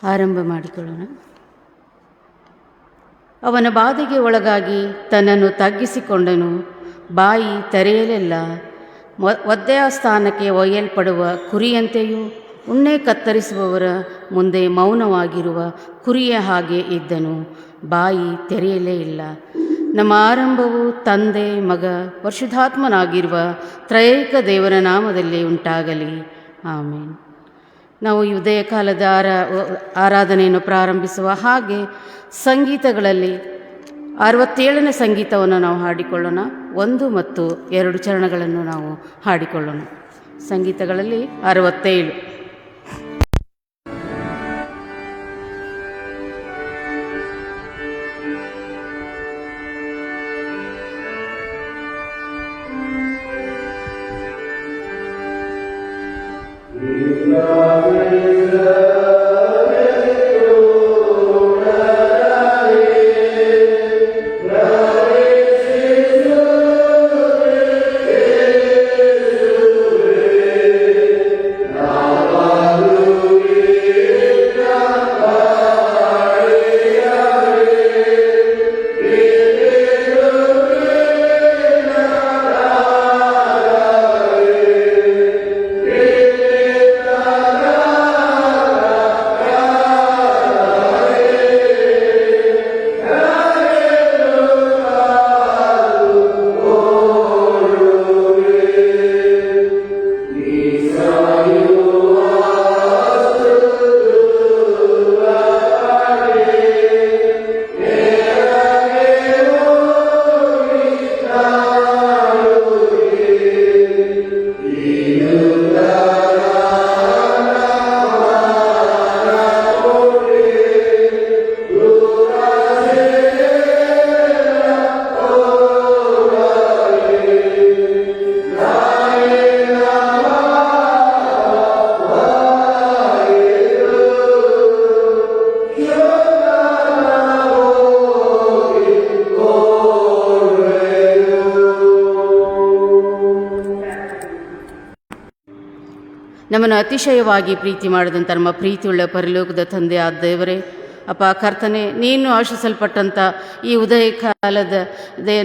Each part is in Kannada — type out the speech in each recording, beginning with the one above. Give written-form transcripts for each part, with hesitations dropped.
ಆರಂಭ ಮಾಡಿಕೊಳ್ಳೋಣ. ಅವನ ಬಾಧೆಗೆ ಒಳಗಾಗಿ ತನ್ನನ್ನು ತಗ್ಗಿಸಿಕೊಂಡನು. ಬಾಯಿ ತೆರೆಯಲಿಲ್ಲ. ಒದ್ದೆಯ ಸ್ಥಾನಕ್ಕೆ ಒಯ್ಯಲ್ಪಡುವ ಕುರಿಯಂತೆಯೂ ಉಣ್ಣೆ ಕತ್ತರಿಸುವವರ ಮುಂದೆ ಮೌನವಾಗಿರುವ ಕುರಿಯ ಹಾಗೆ ಇದ್ದನು. ಬಾಯಿ ತೆರೆಯಲೇ ಇಲ್ಲ. ನಮ್ಮ ಆರಂಭವು ತಂದೆ, ಮಗ, ಪರಿಶುದ್ಧಾತ್ಮನಾಗಿರುವ ತ್ರಯೈಕ ದೇವರ ನಾಮದಲ್ಲಿ ಉಂಟಾಗಲಿ. ಆಮೇನ್. ನಾವು ಈ ಉದಯ ಕಾಲದ ಆರಾಧನೆಯನ್ನು ಪ್ರಾರಂಭಿಸುವ ಹಾಗೆ ಸಂಗೀತಗಳಲ್ಲಿ 67ನೇ ಸಂಗೀತವನ್ನು ನಾವು ಹಾಡಿಕೊಳ್ಳೋಣ. 1 ಮತ್ತು 2 ಚರಣಗಳನ್ನು ನಾವು ಹಾಡಿಕೊಳ್ಳೋಣ. ಸಂಗೀತಗಳಲ್ಲಿ 67. ನಮ್ಮನ್ನು ಅತಿಶಯವಾಗಿ ಪ್ರೀತಿ ಮಾಡಿದಂಥ ನಮ್ಮ ಪ್ರೀತಿಯುಳ್ಳ ಪರಲೋಕದ ತಂದೆ ಆದ ದೇವರೇ, ಅಪ್ಪ ಕರ್ತನೆ, ನೀನು ಆಶಿಸಲ್ಪಟ್ಟಂಥ ಈ ಉದಯ ಕಾಲದ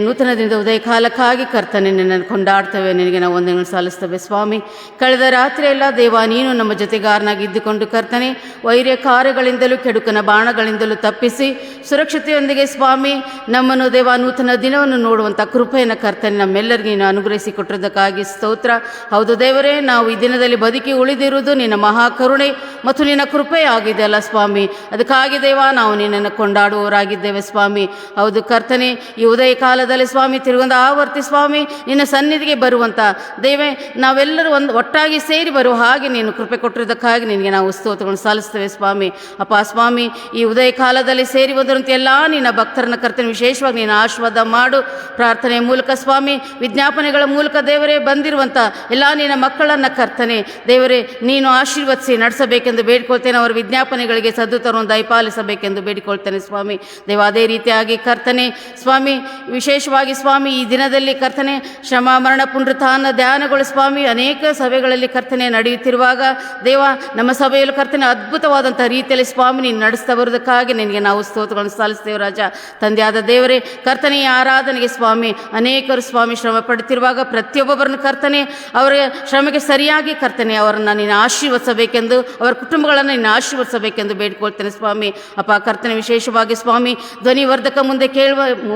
ನೂತನ ದಿನದ ಉದಯ ಕಾಲಕ್ಕಾಗಿ ಕರ್ತನೆ ನಿನ್ನನ್ನು ಕೊಂಡಾಡ್ತೇವೆ, ನಿನಗೆ ನಾವು ವಂದನೆಗಳನ್ನು ಸಲ್ಲಿಸ್ತೇವೆ ಸ್ವಾಮಿ. ಕಳೆದ ರಾತ್ರಿ ಎಲ್ಲ ದೇವ ನೀನು ನಮ್ಮ ಜೊತೆಗಾರನಾಗಿ ಇದ್ದುಕೊಂಡು ಕರ್ತನೆ ವೈರ್ಯ ಕಾರ್ಯಗಳಿಂದಲೂ ಕೆಡುಕನ ಬಾಣಗಳಿಂದಲೂ ತಪ್ಪಿಸಿ ಸುರಕ್ಷತೆಯೊಂದಿಗೆ ಸ್ವಾಮಿ ನಮ್ಮನ್ನು ದೇವ ನೂತನ ದಿನವನ್ನು ನೋಡುವಂಥ ಕೃಪೆಯನ್ನು ಕರ್ತನೆ ನಮ್ಮೆಲ್ಲರಿಗೂ ನೀನು ಅನುಗ್ರಹಿಸಿ ಕೊಟ್ಟಿದ್ದಕ್ಕಾಗಿ ಸ್ತೋತ್ರ. ಹೌದು ದೇವರೇ, ನಾವು ಈ ದಿನದಲ್ಲಿ ಬದುಕಿ ಉಳಿದಿರುವುದು ನಿನ್ನ ಮಹಾಕರುಣೆ ಮತ್ತು ನಿನ್ನ ಕೃಪೆ ಆಗಿದೆ ಅಲ್ಲ ಸ್ವಾಮಿ. ಅದಕ್ಕಾಗಿ ದೇವ ನಾವು ನಿನ್ನನ್ನು ಕೊಂಡಾಡುವವರಾಗಿದ್ದೇವೆ ಸ್ವಾಮಿ. ಹೌದು ಕರ್ತನೆ, ಈ ಉದಯ ಕಾಲದಲ್ಲಿ ಸ್ವಾಮಿ ತಿರುಗೊಂದು ಆವರ್ತಿ ಸ್ವಾಮಿ ನಿನ್ನ ಸನ್ನಿಧಿಗೆ ಬರುವಂಥ ದೇವೇ ನಾವೆಲ್ಲರೂ ಒಟ್ಟಾಗಿ ಸೇರಿ ಬರುವ ಹಾಗೆ ನೀನು ಕೃಪೆ ಕೊಟ್ಟಿರೋದಕ್ಕಾಗಿ ನಿನಗೆ ನಾವು ಸ್ತೋತ್ರಗಳನ್ನು ಸಲ್ಲಿಸ್ತೇವೆ ಸ್ವಾಮಿ. ಅಪ್ಪ ಸ್ವಾಮಿ, ಈ ಉದಯ ಕಾಲದಲ್ಲಿ ಸೇರಿ ಬಂದಿರುವಂಥ ಎಲ್ಲ ನಿನ್ನ ಭಕ್ತರನ್ನ ಕರ್ತನೆ ವಿಶೇಷವಾಗಿ ನೀನು ಆಶೀರ್ವಾದ ಮಾಡು. ಪ್ರಾರ್ಥನೆಯ ಮೂಲಕ ಸ್ವಾಮಿ, ವಿಜ್ಞಾಪನೆಗಳ ಮೂಲಕ ದೇವರೇ ಬಂದಿರುವಂಥ ಎಲ್ಲ ನಿನ್ನ ಮಕ್ಕಳನ್ನು ಕರ್ತನೆ ದೇವರೇ ನೀನು ಆಶೀರ್ವದಿಸಿ ನಡೆಸಬೇಕೆಂದು ಬೇಡಿಕೊಳ್ತೇನೆ. ಅವರ ವಿಜ್ಞಾಪನೆಗಳಿಗೆ ಸದ್ದುತರವನ್ನು ದಯಪಾಲಿಸಬೇಕೆಂದು ಬೇಡಿಕೊಳ್ತೇನೆ ಸ್ವಾಮಿ. ದೇವ ಅದೇ ರೀತಿಯಾಗಿ ಕರ್ತನೆ ಸ್ವಾಮಿ ವಿಶೇಷವಾಗಿ ಸ್ವಾಮಿ ಈ ದಿನದಲ್ಲಿ ಕರ್ತನೆ ಶ್ರಮ ಮರಣ ಪುನರುತ್ಥಾನ ಧ್ಯಾನಗಳು ಸ್ವಾಮಿ ಅನೇಕ ಸಭೆಗಳಲ್ಲಿ ಕರ್ತನೆ ನಡೆಯುತ್ತಿರುವಾಗ ದೇವ ನಮ್ಮ ಸಭೆಯಲ್ಲೂ ಕರ್ತನೆ ಅದ್ಭುತವಾದಂಥ ರೀತಿಯಲ್ಲಿ ಸ್ವಾಮಿ ನೀನು ನಡೆಸ್ತಾ ಬರೋದಕ್ಕಾಗಿ ನಿನಗೆ ನಾವು ಸ್ತೋತ್ರಗಳನ್ನು ಸಲ್ಲಿಸ್ತೇವೆ ರಾಜ. ತಂದೆಯಾದ ದೇವರೇ ಕರ್ತನೆ ಈ ಆರಾಧನೆಗೆ ಸ್ವಾಮಿ ಅನೇಕರು ಸ್ವಾಮಿ ಶ್ರಮ ಪಡುತ್ತಿರುವಾಗ ಪ್ರತಿಯೊಬ್ಬೊಬ್ಬರನ್ನು ಕರ್ತನೆ ಅವರ ಶ್ರಮಕ್ಕೆ ಸರಿಯಾಗಿ ಕರ್ತನೆ ಅವರನ್ನು ನೀನು ಆಶೀರ್ವದಿಸಬೇಕೆಂದು, ಅವರ ಕುಟುಂಬಗಳನ್ನು ನೀನು ಆಶೀರ್ವದಿಸಬೇಕೆಂದು ಬೇಡಿಕೊಳ್ತೇನೆ ಸ್ವಾಮಿ. ಅಪ್ಪ ಕರ್ತನೆ ವಿಶೇಷವಾಗಿ ಸ್ವಾಮಿ ಧ್ವನಿವರ್ಧಕ ಮುಂದೆ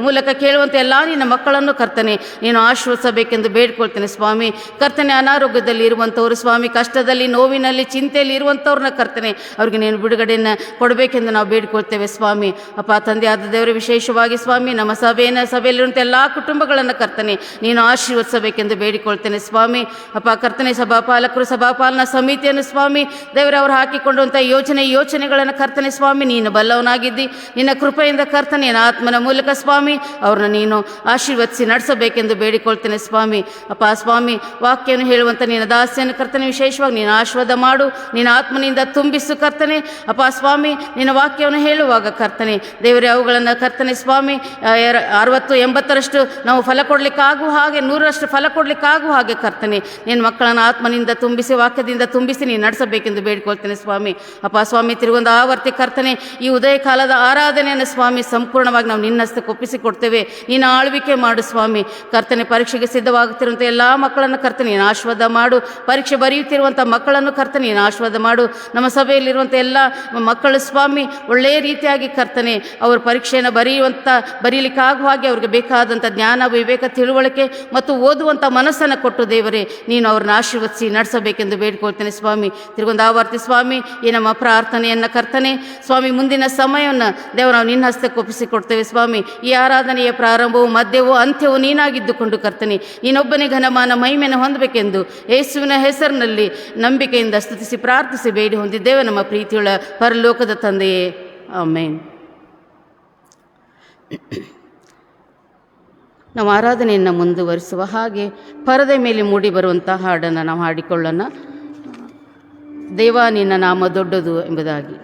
ಮೂಲಕ ಕೇಳುವಂಥ ಎಲ್ಲ ನಿನ್ನ ಮಕ್ಕಳನ್ನು ಕರ್ತನೆ ನೀನು ಆಶೀರ್ವದಿಸಬೇಕೆಂದು ಬೇಡ್ಕೊಳ್ತೇನೆ ಸ್ವಾಮಿ. ಕರ್ತನೆ ಅನಾರೋಗ್ಯದಲ್ಲಿ ಇರುವಂಥವ್ರು ಸ್ವಾಮಿ, ಕಷ್ಟದಲ್ಲಿ ನೋವಿನಲ್ಲಿ ಚಿಂತೆಯಲ್ಲಿ ಇರುವಂಥವ್ರನ್ನ ಕರ್ತನೆ ಅವ್ರಿಗೆ ನೀನು ಬಿಡುಗಡೆಯನ್ನು ಕೊಡಬೇಕೆಂದು ನಾವು ಬೇಡ್ಕೊಳ್ತೇವೆ ಸ್ವಾಮಿ. ಅಪ್ಪ ತಂದೆಯಾದ ದೇವರೇ ವಿಶೇಷವಾಗಿ ಸ್ವಾಮಿ ನಮ್ಮ ಸಭೆಯಲ್ಲಿರುವಂಥ ಎಲ್ಲ ಕುಟುಂಬಗಳನ್ನು ಕರ್ತನೆ ನೀನು ಆಶೀರ್ವದಿಸಬೇಕೆಂದು ಬೇಡಿಕೊಳ್ತೇನೆ ಸ್ವಾಮಿ. ಅಪ್ಪ ಕರ್ತನೆ ಸಭಾಪಾಲಕರು ಸಭಾಪಾಲನಾ ಸಮಿತಿಯನ್ನು ಸ್ವಾಮಿ ದೇವರೇ ಅವರು ಹಾಕಿಕೊಂಡಂಥ ಯೋಚನೆಗಳನ್ನು ಕರ್ತನೆ ಸ್ವಾಮಿ ನೀನು ನೀನು ಬಲ್ಲವನಾಗಿದ್ದಿ. ನಿನ್ನ ಕೃಪೆಯಿಂದ ಕರ್ತನೆ ನಿನ್ನ ಆತ್ಮನ ಮೂಲಕ ಸ್ವಾಮಿ ಅವ್ರನ್ನ ನೀನು ಆಶೀರ್ವದಿಸಿ ನಡೆಸಬೇಕೆಂದು ಬೇಡಿಕೊಳ್ತೇನೆ ಸ್ವಾಮಿ. ಅಪ್ಪ ಸ್ವಾಮಿ, ವಾಕ್ಯವನ್ನು ಹೇಳುವಂಥ ನಿನ್ನ ದಾಸಿಯನ್ನು ಕರ್ತನೆ ವಿಶೇಷವಾಗಿ ನೀನು ಆಶೀರ್ವಾದ ಮಾಡು, ನಿನ್ನ ಆತ್ಮನಿಂದ ತುಂಬಿಸು ಕರ್ತನೆ. ಅಪ್ಪ ಸ್ವಾಮಿ, ನಿನ್ನ ವಾಕ್ಯವನ್ನು ಹೇಳುವಾಗ ಕರ್ತನೆ ದೇವರೇ ಅವುಗಳನ್ನು ಕರ್ತನೆ ಸ್ವಾಮಿ 60-80ರಷ್ಟು ನಾವು ಫಲ ಕೊಡಲಿಕ್ಕಾಗುವ ಹಾಗೆ 100ರಷ್ಟು ಫಲ ಕೊಡಲಿಕ್ಕಾಗುವ ಹಾಗೆ ಕರ್ತನೆ ನಿನ್ನ ಮಕ್ಕಳನ್ನು ಆತ್ಮನಿಂದ ತುಂಬಿಸಿ ವಾಕ್ಯದಿಂದ ತುಂಬಿಸಿ ನೀನು ನಡೆಸಬೇಕೆಂದು ಬೇಡಿಕೊಳ್ತೇನೆ ಸ್ವಾಮಿ. ಅಪ್ಪ ಸ್ವಾಮಿ, ತಿರುಗೊಂದು ಆವರ್ತಿ ಕರ್ತನೆ ಈ ಉದಯ ಕಾಲದ ಆರಾಧನೆಯನ್ನು ಸ್ವಾಮಿ ಸಂಪೂರ್ಣವಾಗಿ ನಾವು ನಿನ್ನಷ್ಟಕ್ಕೆ ಒಪ್ಪಿಸಿಕೊಡ್ತೇವೆ. ನೀನು ಆಳ್ವಿಕೆ ಮಾಡು ಸ್ವಾಮಿ. ಕರ್ತನೆ ಪರೀಕ್ಷೆಗೆ ಸಿದ್ಧವಾಗುತ್ತಿರುವಂಥ ಎಲ್ಲ ಮಕ್ಕಳನ್ನು ಕರ್ತನೆ ನೀನು ಆಶೀರ್ವಾದ ಮಾಡು. ಪರೀಕ್ಷೆ ಬರೆಯುತ್ತಿರುವಂಥ ಮಕ್ಕಳನ್ನು ಕರ್ತನೆ ನೀನು ಆಶೀರ್ವಾದ ಮಾಡು. ನಮ್ಮ ಸಭೆಯಲ್ಲಿರುವಂಥ ಎಲ್ಲ ಮಕ್ಕಳು ಸ್ವಾಮಿ ಒಳ್ಳೆಯ ರೀತಿಯಾಗಿ ಕರ್ತನೆ ಅವರು ಪರೀಕ್ಷೆಯನ್ನು ಬರೀಲಿಕ್ಕಾಗುವ ಹಾಗೆ ಅವ್ರಿಗೆ ಬೇಕಾದಂಥ ಜ್ಞಾನ, ವಿವೇಕ, ತಿಳುವಳಿಕೆ ಮತ್ತು ಓದುವಂಥ ಮನಸ್ಸನ್ನು ಕೊಟ್ಟು ದೇವರೇ ನೀನು ಅವ್ರನ್ನ ಆಶೀರ್ವದಿಸಿ ನಡೆಸಬೇಕೆಂದು ಬೇಡಿಕೊಳ್ತೇನೆ ಸ್ವಾಮಿ. ತಿರುಗೊಂದು ಆವರ್ತಿ ಸ್ವಾಮಿ ಈ ನಮ್ಮ ಪ್ರಾರ್ಥನೆಯನ್ನು ಕರ್ತನೆ ಸ್ವಾಮಿ ಮುಂದಿನ ಸಮಯವನ್ನು ದೇವರು ನಾವು ನಿನ್ನ ಹಸ್ತಕ್ಕೆ ಒಪ್ಪಿಸಿಕೊಡ್ತೇವೆ ಸ್ವಾಮಿ. ಈ ಆರಾಧನೆಯ ಪ್ರಾರಂಭವು ಮಧ್ಯವೂ ಅಂತ್ಯವೂ ನೀನಾಗಿದ್ದುಕೊಂಡು ಕರ್ತನೆ ನೀನೊಬ್ಬನೇ ಘನಮಾನ ಮಹಿಮೆಯನ್ನು ಹೊಂದಬೇಕೆಂದು ಯೇಸುವಿನ ಹೆಸರಿನಲ್ಲಿ ನಂಬಿಕೆಯಿಂದ ಸ್ತುತಿಸಿ ಪ್ರಾರ್ಥಿಸಿ ಬೇಡಿ ಹೊಂದಿದ್ದೇವೆ ನಮ್ಮ ಪ್ರೀತಿಯುಳ್ಳ ಪರಲೋಕದ ತಂದೆಯೇ, ಆಮೇನ್. ನಾವು ಆರಾಧನೆಯನ್ನು ಮುಂದುವರಿಸುವ ಹಾಗೆ ಪರದೆ ಮೇಲೆ ಮೂಡಿ ಬರುವಂಥ ಹಾಡನ್ನು ನಾವು ಹಾಡಿಕೊಳ್ಳೋಣ. ದೇವ ನಿನ್ನ ನಾಮ ದೊಡ್ಡದು ಎಂಬುದಾಗಿ.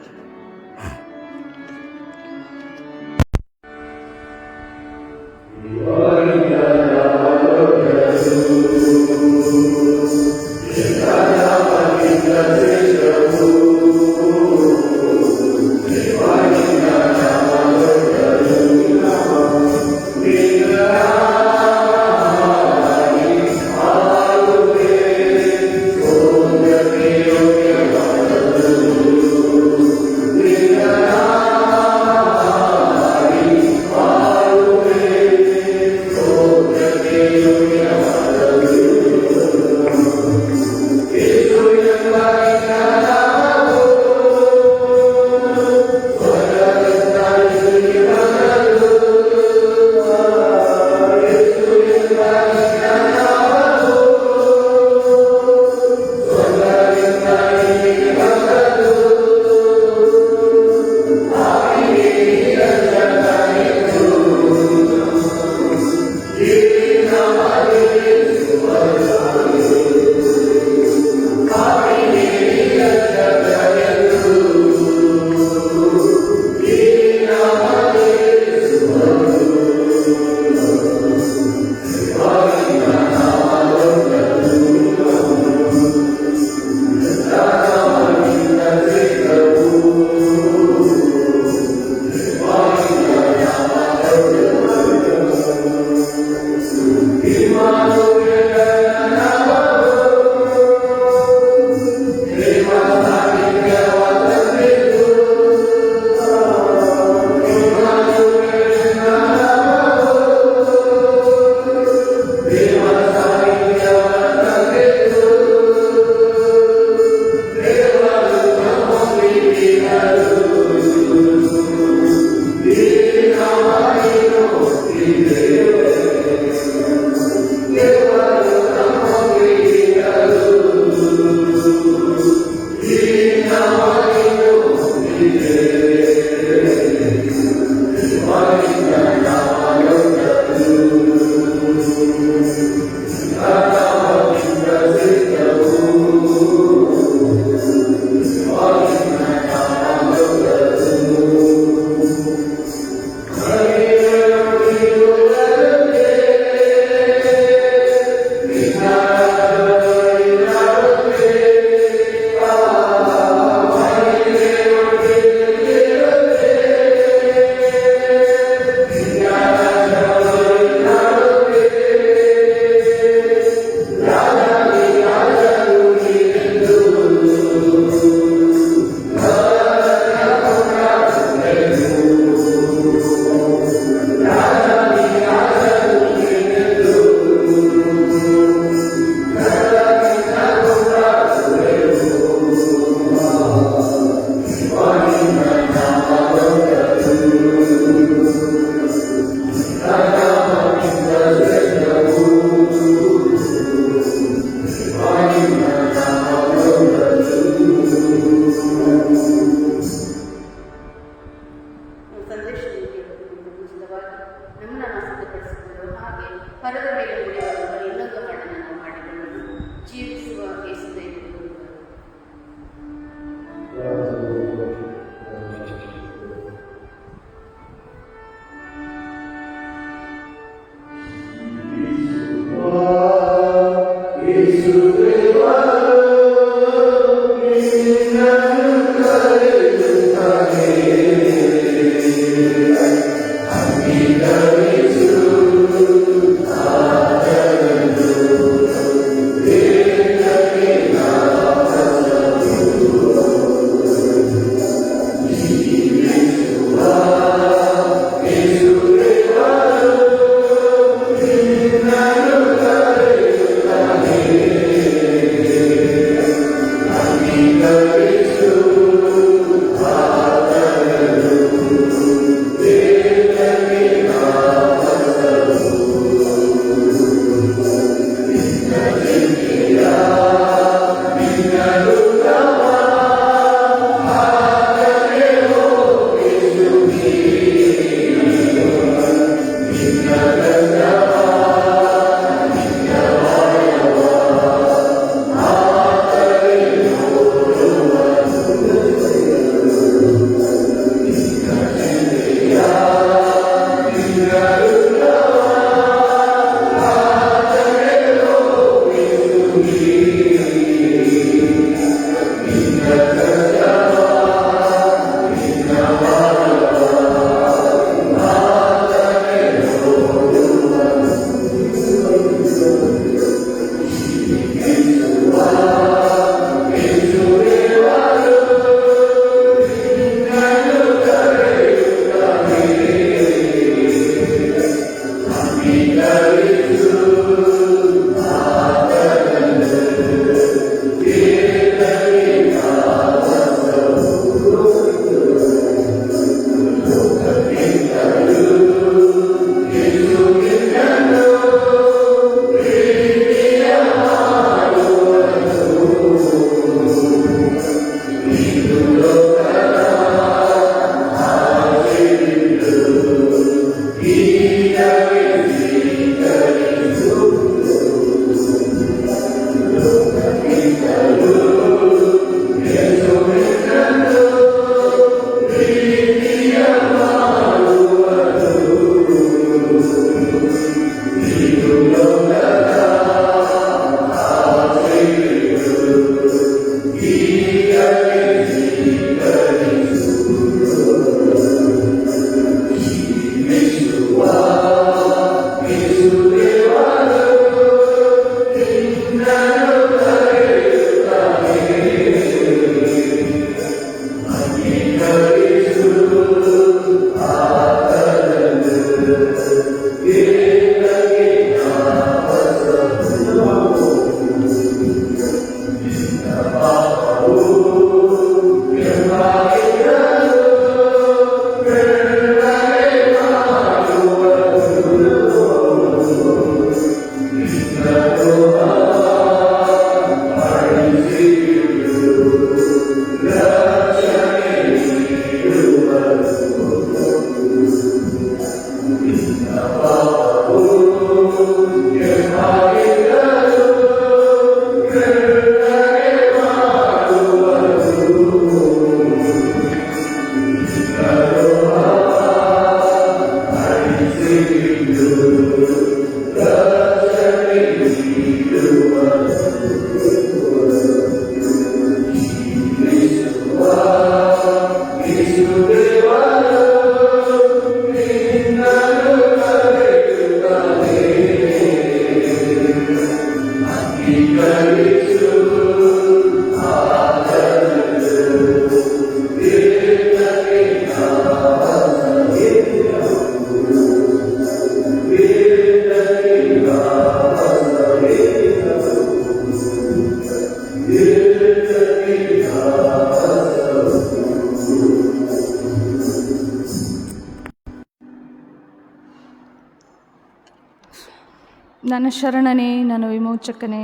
ನನ್ನ ಶರಣನೇ, ನನ್ನ ವಿಮೋಚಕನೇ,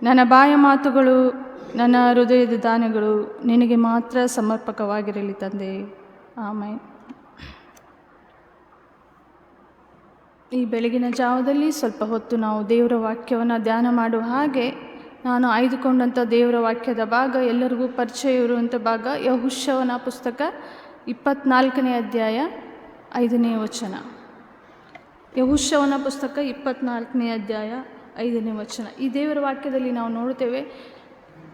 ನನ್ನ ಬಾಯ ಮಾತುಗಳು, ನನ್ನ ಹೃದಯದ ದಾನಗಳು ನಿನಗೆ ಮಾತ್ರ ಸಮರ್ಪಕವಾಗಿರಲಿ ತಂದೆ. ಆಮೇಲೆ ಈ ಬೆಳಗಿನ ಜಾವದಲ್ಲಿ ಸ್ವಲ್ಪ ಹೊತ್ತು ನಾವು ದೇವರ ವಾಕ್ಯವನ್ನು ಧ್ಯಾನ ಮಾಡುವ ಹಾಗೆ ನಾನು ಆಯ್ದುಕೊಂಡಂಥ ದೇವರ ವಾಕ್ಯದ ಭಾಗ ಎಲ್ಲರಿಗೂ ಪರಿಚಯ ಇರುವಂಥ ಭಾಗ ಯೆಹೋಶುವನ ಪುಸ್ತಕ 24ನೇ ಅಧ್ಯಾಯ 5ನೇ ವಚನ. ಯೆಹೋಶುವನ ಪುಸ್ತಕ 24ನೇ ಅಧ್ಯಾಯ 5ನೇ ವಚನ. ಈ ದೇವರ ವಾಕ್ಯದಲ್ಲಿ ನಾವು ನೋಡ್ತೇವೆ,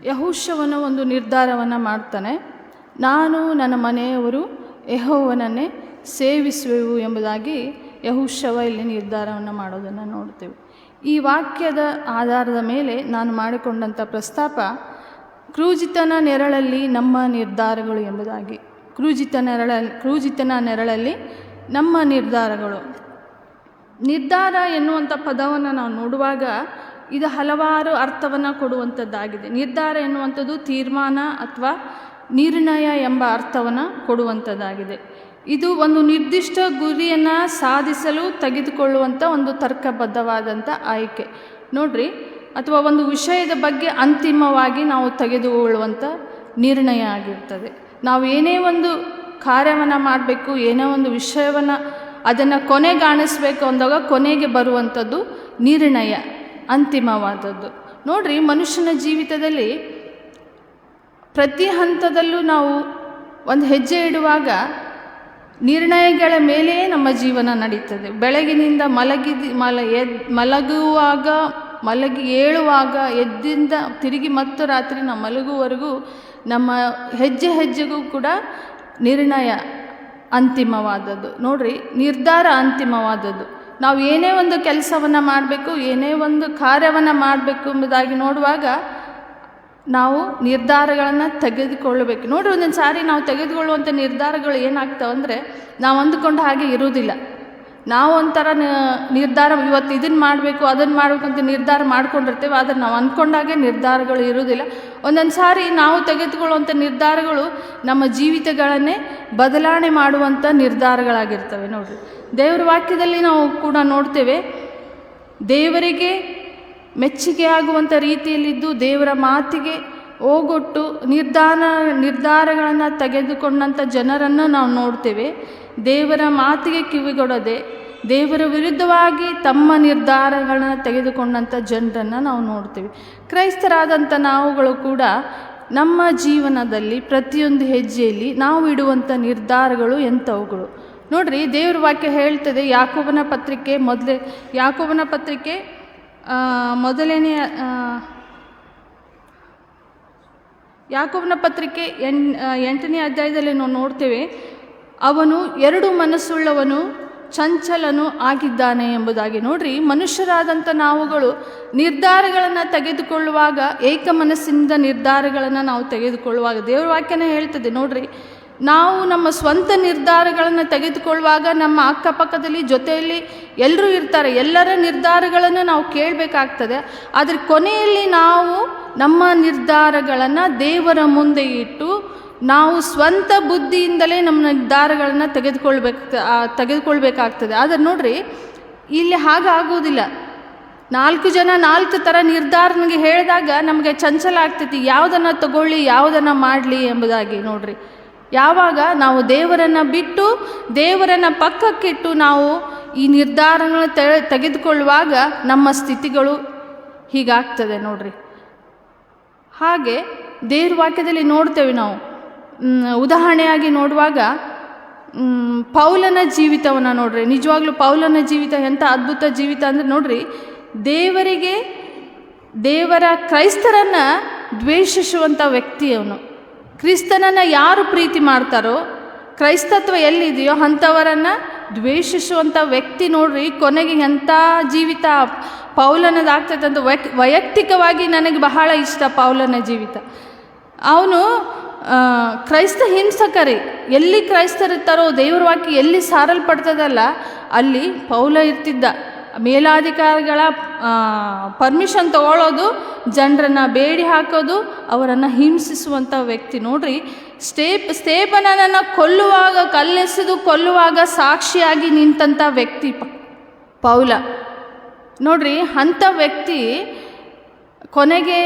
ಯೆಹೋಶುವನ ಒಂದು ನಿರ್ಧಾರವನ್ನು ಮಾಡ್ತಾನೆ. ನಾನು ನನ್ನ ಮನೆಯವರು ಯೆಹೋವನನ್ನೇ ಸೇವಿಸುವೆವು ಎಂಬುದಾಗಿ ಯೆಹೋಶುವ ಇಲ್ಲಿ ನಿರ್ಧಾರವನ್ನು ಮಾಡೋದನ್ನು ನೋಡ್ತೇವೆ. ಈ ವಾಕ್ಯದ ಆಧಾರದ ಮೇಲೆ ನಾನು ಮಾಡಿಕೊಂಡಂಥ ಪ್ರಸ್ತಾಪ ಕ್ರೂಜಿತನ ನೆರಳಲ್ಲಿ ನಮ್ಮ ನಿರ್ಧಾರಗಳು ಎಂಬುದಾಗಿ. ಕ್ರೂಜಿತನ ನೆರಳಲ್ಲಿ ನಮ್ಮ ನಿರ್ಧಾರಗಳು. ನಿರ್ಧಾರ ಎನ್ನುವಂಥ ಪದವನ್ನು ನಾವು ನೋಡುವಾಗ ಇದು ಹಲವಾರು ಅರ್ಥವನ್ನು ಕೊಡುವಂಥದ್ದಾಗಿದೆ. ನಿರ್ಧಾರ ಎನ್ನುವಂಥದ್ದು ತೀರ್ಮಾನ ಅಥವಾ ನಿರ್ಣಯ ಎಂಬ ಅರ್ಥವನ್ನು ಕೊಡುವಂಥದ್ದಾಗಿದೆ. ಇದು ಒಂದು ನಿರ್ದಿಷ್ಟ ಗುರಿಯನ್ನು ಸಾಧಿಸಲು ತೆಗೆದುಕೊಳ್ಳುವಂಥ ಒಂದು ತರ್ಕಬದ್ಧವಾದಂಥ ಆಯ್ಕೆ ನೋಡ್ರಿ, ಅಥವಾ ಒಂದು ವಿಷಯದ ಬಗ್ಗೆ ಅಂತಿಮವಾಗಿ ನಾವು ತೆಗೆದುಕೊಳ್ಳುವಂಥ ನಿರ್ಣಯ ಆಗಿರ್ತದೆ. ನಾವು ಏನೇ ಒಂದು ಕಾರ್ಯವನ್ನು ಮಾಡಬೇಕು, ಏನೇ ಒಂದು ವಿಷಯವನ್ನು ಅದನ್ನು ಕೊನೆಗಾಣಿಸ್ಬೇಕು ಅಂದಾಗ ಕೊನೆಗೆ ಬರುವಂಥದ್ದು ನಿರ್ಣಯ, ಅಂತಿಮವಾದದ್ದು. ನೋಡ್ರಿ, ಮನುಷ್ಯನ ಜೀವಿತದಲ್ಲಿ ಪ್ರತಿ ಹಂತದಲ್ಲೂ ನಾವು ಒಂದು ಹೆಜ್ಜೆ ಇಡುವಾಗ ನಿರ್ಣಯಗಳ ಮೇಲೆಯೇ ನಮ್ಮ ಜೀವನ ನಡೀತದೆ. ಬೆಳಗಿನಿಂದ ಮಲಗಿ ಏಳುವಾಗ ಎದ್ದಿಂದ ತಿರುಗಿ ಮತ್ತು ರಾತ್ರಿ ನಾವು ಮಲಗುವವರೆಗೂ ನಮ್ಮ ಹೆಜ್ಜೆ ಹೆಜ್ಜೆಗೂ ಕೂಡ ನಿರ್ಣಯ ಅಂತಿಮವಾದದ್ದು. ನೋಡ್ರಿ, ನಿರ್ಧಾರ ಅಂತಿಮವಾದದ್ದು. ನಾವು ಏನೇ ಒಂದು ಕೆಲಸವನ್ನು ಮಾಡಬೇಕು, ಏನೇ ಒಂದು ಕಾರ್ಯವನ್ನು ಮಾಡಬೇಕು ಎಂಬುದಾಗಿ ನೋಡುವಾಗ ನಾವು ನಿರ್ಧಾರಗಳನ್ನು ತೆಗೆದುಕೊಳ್ಳಬೇಕು. ನೋಡ್ರಿ, ಒಂದೊಂದು ಸಾರಿ ನಾವು ತೆಗೆದುಕೊಳ್ಳುವಂಥ ನಿರ್ಧಾರಗಳು ಏನಾಗ್ತಾವಂದರೆ ನಾವು ಅಂದುಕೊಂಡ ಹಾಗೆ ಇರುವುದಿಲ್ಲ. ನಾವು ಒಂಥರ ನಿರ್ಧಾರ ಇವತ್ತು ಇದನ್ನು ಮಾಡಬೇಕು ಅದನ್ನು ಮಾಡಬೇಕು ಅಂತ ನಿರ್ಧಾರ ಮಾಡ್ಕೊಂಡಿರ್ತೇವೆ, ಆದರೆ ನಾವು ಅಂದ್ಕೊಂಡಾಗೆ ನಿರ್ಧಾರಗಳು ಇರುವುದಿಲ್ಲ. ಒಂದೊಂದು ಸಾರಿ ನಾವು ತೆಗೆದುಕೊಳ್ಳುವಂಥ ನಿರ್ಧಾರಗಳು ನಮ್ಮ ಜೀವಿತಗಳನ್ನೇ ಬದಲಾವಣೆ ಮಾಡುವಂಥ ನಿರ್ಧಾರಗಳಾಗಿರ್ತವೆ. ನೋಡ್ರಿ, ದೇವರ ವಾಕ್ಯದಲ್ಲಿ ನಾವು ಕೂಡ ನೋಡ್ತೇವೆ, ದೇವರಿಗೆ ಮೆಚ್ಚುಗೆ ಆಗುವಂಥ ರೀತಿಯಲ್ಲಿದ್ದು ದೇವರ ಮಾತಿಗೆ ಓಗೊಟ್ಟು ನಿರ್ಧಾರಗಳನ್ನು ತೆಗೆದುಕೊಂಡಂಥ ಜನರನ್ನು ನಾವು ನೋಡ್ತೇವೆ. ದೇವರ ಮಾತಿಗೆ ಕಿವಿಗೊಡದೆ ದೇವರ ವಿರುದ್ಧವಾಗಿ ತಮ್ಮ ನಿರ್ಧಾರಗಳನ್ನು ತೆಗೆದುಕೊಂಡಂಥ ಜನರನ್ನು ನಾವು ನೋಡ್ತೇವೆ. ಕ್ರೈಸ್ತರಾದಂಥ ನಾವುಗಳು ಕೂಡ ನಮ್ಮ ಜೀವನದಲ್ಲಿ ಪ್ರತಿಯೊಂದು ಹೆಜ್ಜೆಯಲ್ಲಿ ನಾವು ಇಡುವಂಥ ನಿರ್ಧಾರಗಳು ಎಂಥವುಗಳು ನೋಡ್ರಿ. ದೇವ್ರ ವಾಕ್ಯ ಹೇಳ್ತದೆ, ಯಾಕೋಬನ ಪತ್ರಿಕೆ ಮೊದಲನೆಯ ಯಾಕೋಬನ ಪತ್ರಿಕೆ 8ನೇ ಅಧ್ಯಾಯದಲ್ಲಿ ನಾವು ನೋಡ್ತೇವೆ, ಅವನು 2 ಮನಸ್ಸುಳ್ಳವನು ಚಂಚಲನು ಆಗಿದ್ದಾನೆ ಎಂಬುದಾಗಿ. ನೋಡ್ರಿ, ಮನುಷ್ಯರಾದಂಥ ನಾವುಗಳು ನಿರ್ಧಾರಗಳನ್ನು ತೆಗೆದುಕೊಳ್ಳುವಾಗ ಏಕ ಮನಸ್ಸಿನಿಂದ ನಿರ್ಧಾರಗಳನ್ನು ನಾವು ತೆಗೆದುಕೊಳ್ಳುವಾಗ ದೇವ್ರ ವಾಕ್ಯನೇ ಹೇಳ್ತದೆ ನೋಡ್ರಿ, ನಾವು ನಮ್ಮ ಸ್ವಂತ ನಿರ್ಧಾರಗಳನ್ನು ತೆಗೆದುಕೊಳ್ಳುವಾಗ ನಮ್ಮ ಅಕ್ಕಪಕ್ಕದಲ್ಲಿ ಜೊತೆಯಲ್ಲಿ ಎಲ್ಲರೂ ಇರ್ತಾರೆ, ಎಲ್ಲರ ನಿರ್ಧಾರಗಳನ್ನು ನಾವು ಕೇಳಬೇಕಾಗ್ತದೆ. ಆದರೆ ಕೊನೆಯಲ್ಲಿ ನಾವು ನಮ್ಮ ನಿರ್ಧಾರಗಳನ್ನು ದೇವರ ಮುಂದೆ ಇಟ್ಟು ನಾವು ಸ್ವಂತ ಬುದ್ಧಿಯಿಂದಲೇ ನಮ್ಮ ನಿರ್ಧಾರಗಳನ್ನು ತೆಗೆದುಕೊಳ್ಬೇಕಾಗ್ತದೆ. ಆದರೆ ನೋಡ್ರಿ, ಇಲ್ಲಿ ಹಾಗಾಗೋದಿಲ್ಲ. 4 ಜನ 4 ಥರ ನಿರ್ಧಾರನಿಗೆ ಹೇಳಿದಾಗ ನಮಗೆ ಚಂಚಲ ಆಗ್ತೈತಿ, ಯಾವುದನ್ನು ತಗೊಳ್ಳಿ ಯಾವುದನ್ನು ಮಾಡಲಿ ಎಂಬುದಾಗಿ. ನೋಡ್ರಿ, ಯಾವಾಗ ನಾವು ದೇವರನ್ನು ಬಿಟ್ಟು ದೇವರನ್ನು ಪಕ್ಕಕ್ಕಿಟ್ಟು ನಾವು ಈ ನಿರ್ಧಾರಗಳನ್ನು ತೆಗೆದುಕೊಳ್ಳುವಾಗ ನಮ್ಮ ಸ್ಥಿತಿಗಳು ಹೀಗಾಗ್ತದೆ ನೋಡ್ರಿ. ಹಾಗೆ ದೇವ್ರ ವಾಕ್ಯದಲ್ಲಿ ನೋಡ್ತೇವೆ ನಾವು. ಉದಾಹರಣೆಯಾಗಿ ನೋಡುವಾಗ ಪೌಲನ ಜೀವಿತವನ್ನು ನೋಡ್ರಿ, ನಿಜವಾಗ್ಲೂ ಪೌಲನ ಜೀವಿತ ಎಂಥ ಅದ್ಭುತ ಜೀವಿತ ಅಂದರೆ ನೋಡ್ರಿ, ಕ್ರೈಸ್ತರನ್ನು ದ್ವೇಷಿಸುವಂಥ ವ್ಯಕ್ತಿ ಅವನು. ಕ್ರಿಸ್ತನನ್ನು ಯಾರು ಪ್ರೀತಿ ಮಾಡ್ತಾರೋ, ಕ್ರೈಸ್ತತ್ವ ಎಲ್ಲಿದೆಯೋ ಅಂಥವರನ್ನು ದ್ವೇಷಿಸುವಂಥ ವ್ಯಕ್ತಿ ನೋಡ್ರಿ. ಕೊನೆಗೆ ಎಂಥ ಜೀವಿತ ಪೌಲನದಾಗ್ತದೆ ಅಂತ ವೈಯಕ್ತಿಕವಾಗಿ ನನಗೆ ಬಹಳ ಇಷ್ಟ ಪೌಲನ ಜೀವಿತ. ಅವನು ಕ್ರೈಸ್ತ ಹಿಂಸಕರೇ, ಎಲ್ಲಿ ಕ್ರೈಸ್ತರಿರ್ತಾರೋ ದೇವ್ರ ವಾಕ್ಯ ಎಲ್ಲಿ ಸಾರಲ್ಪಡ್ತದಲ್ಲ ಅಲ್ಲಿ ಪೌಲ ಇರ್ತಿದ್ದ. ಮೇಲಾಧಿಕಾರಿಗಳ ಪರ್ಮಿಷನ್ ತಗೊಳ್ಳೋದು, ಜನರನ್ನು ಬೇಡಿ ಹಾಕೋದು, ಅವರನ್ನು ಹಿಂಸಿಸುವಂಥ ವ್ಯಕ್ತಿ ನೋಡ್ರಿ. ಸ್ಟೇಫನನನ್ನು ಕಲ್ಲೆಸೆದು ಕೊಲ್ಲುವಾಗ ಸಾಕ್ಷಿಯಾಗಿ ನಿಂತಂಥ ವ್ಯಕ್ತಿ ಪೌಲ ನೋಡ್ರಿ. ಅಂಥ ವ್ಯಕ್ತಿ ಕೊನೆಗೆ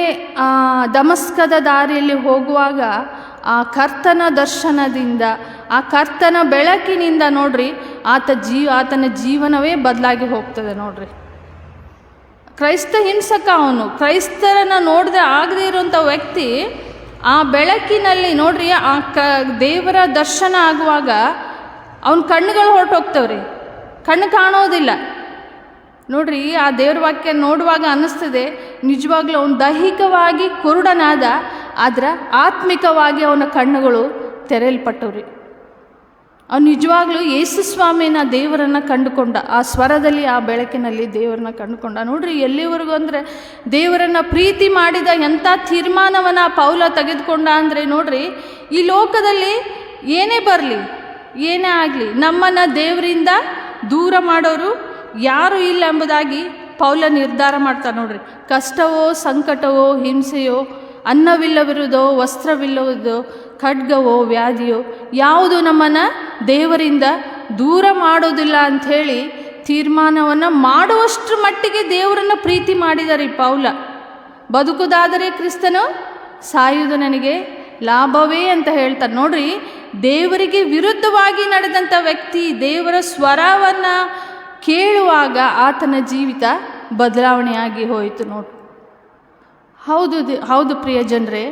ದಮಸ್ಕದ ದಾರಿಯಲ್ಲಿ ಹೋಗುವಾಗ ಆ ಕರ್ತನ ದರ್ಶನದಿಂದ, ಆ ಕರ್ತನ ಬೆಳಕಿನಿಂದ ನೋಡ್ರಿ ಆತನ ಜೀವನವೇ ಬದಲಾಗಿ ಹೋಗ್ತದೆ ನೋಡ್ರಿ. ಕ್ರೈಸ್ತ ಹಿಂಸಕ ಅವನು, ಕ್ರೈಸ್ತರನ್ನು ನೋಡದೆ ಆಗದೇ ಇರುವಂಥ ವ್ಯಕ್ತಿ ಆ ಬೆಳಕಿನಲ್ಲಿ ನೋಡ್ರಿ ದೇವರ ದರ್ಶನ ಆಗುವಾಗ ಅವನ ಕಣ್ಣುಗಳು ಹೊರಟೋಗ್ತವ್ರಿ, ಕಣ್ಣು ಕಾಣೋದಿಲ್ಲ ನೋಡ್ರಿ. ಆ ದೇವ್ರ ವಾಕ್ಯ ನೋಡುವಾಗ ಅನ್ನಿಸ್ತದೆ ನಿಜವಾಗ್ಲೂ ಅವನು ದೈಹಿಕವಾಗಿ ಕುರುಡನಾದ, ಆದರೆ ಆತ್ಮಿಕವಾಗಿ ಅವನ ಕಣ್ಣುಗಳು ತೆರೆಯಲ್ಪಟ್ಟವ್ರಿ. ಅವನು ನಿಜವಾಗ್ಲೂ ಯೇಸು ಸ್ವಾಮಿನ ದೇವರನ್ನು ಕಂಡುಕೊಂಡ, ಆ ಸ್ವರದಲ್ಲಿ ಆ ಬೆಳಕಿನಲ್ಲಿ ದೇವರನ್ನ ಕಂಡುಕೊಂಡ ನೋಡ್ರಿ. ಎಲ್ಲಿವರೆಗೂ ಅಂದರೆ ದೇವರನ್ನು ಪ್ರೀತಿ ಮಾಡಿದ ಎಂಥ ತೀರ್ಮಾನವನ್ನು ಪೌಲ ತೆಗೆದುಕೊಂಡ ಅಂದರೆ ನೋಡ್ರಿ, ಈ ಲೋಕದಲ್ಲಿ ಏನೇ ಬರಲಿ ಏನೇ ಆಗಲಿ ನಮ್ಮನ್ನು ದೇವರಿಂದ ದೂರ ಮಾಡೋರು ಯಾರೂ ಇಲ್ಲ ಎಂಬುದಾಗಿ ಪೌಲ ನಿರ್ಧಾರ ಮಾಡ್ತಾರೆ ನೋಡ್ರಿ. ಕಷ್ಟವೋ ಸಂಕಟವೋ ಹಿಂಸೆಯೋ ಅನ್ನವಿಲ್ಲವಿರುವುದೋ ವಸ್ತ್ರವಿಲ್ಲವುದೋ ಖಡ್ಗವೋ ವ್ಯಾಧಿಯೋ ಯಾವುದು ನಮ್ಮನ್ನು ದೇವರಿಂದ ದೂರ ಮಾಡೋದಿಲ್ಲ ಅಂಥೇಳಿ ತೀರ್ಮಾನವನ್ನು ಮಾಡುವಷ್ಟರ ಮಟ್ಟಿಗೆ ದೇವರನ್ನು ಪ್ರೀತಿ ಮಾಡಿದ್ದಾರೆ ಈ ಪೌಲ. ಬದುಕುವುದಾದರೆ ಕ್ರಿಸ್ತನು, ಸಾಯುವುದು ನನಗೆ ಲಾಭವೇ ಅಂತ ಹೇಳ್ತಾರೆ ನೋಡ್ರಿ. ದೇವರಿಗೆ ವಿರುದ್ಧವಾಗಿ ನಡೆದಂಥ ವ್ಯಕ್ತಿ ದೇವರ ಸ್ವರವನ್ನು ಕೇಳುವಾಗ ಆತನ ಜೀವಿತ ಬದಲಾವಣೆಯಾಗಿ ಹೋಯಿತು ನೋಡಿ. ಹೌದು ಪ್ರಿಯ ಜನರೇ,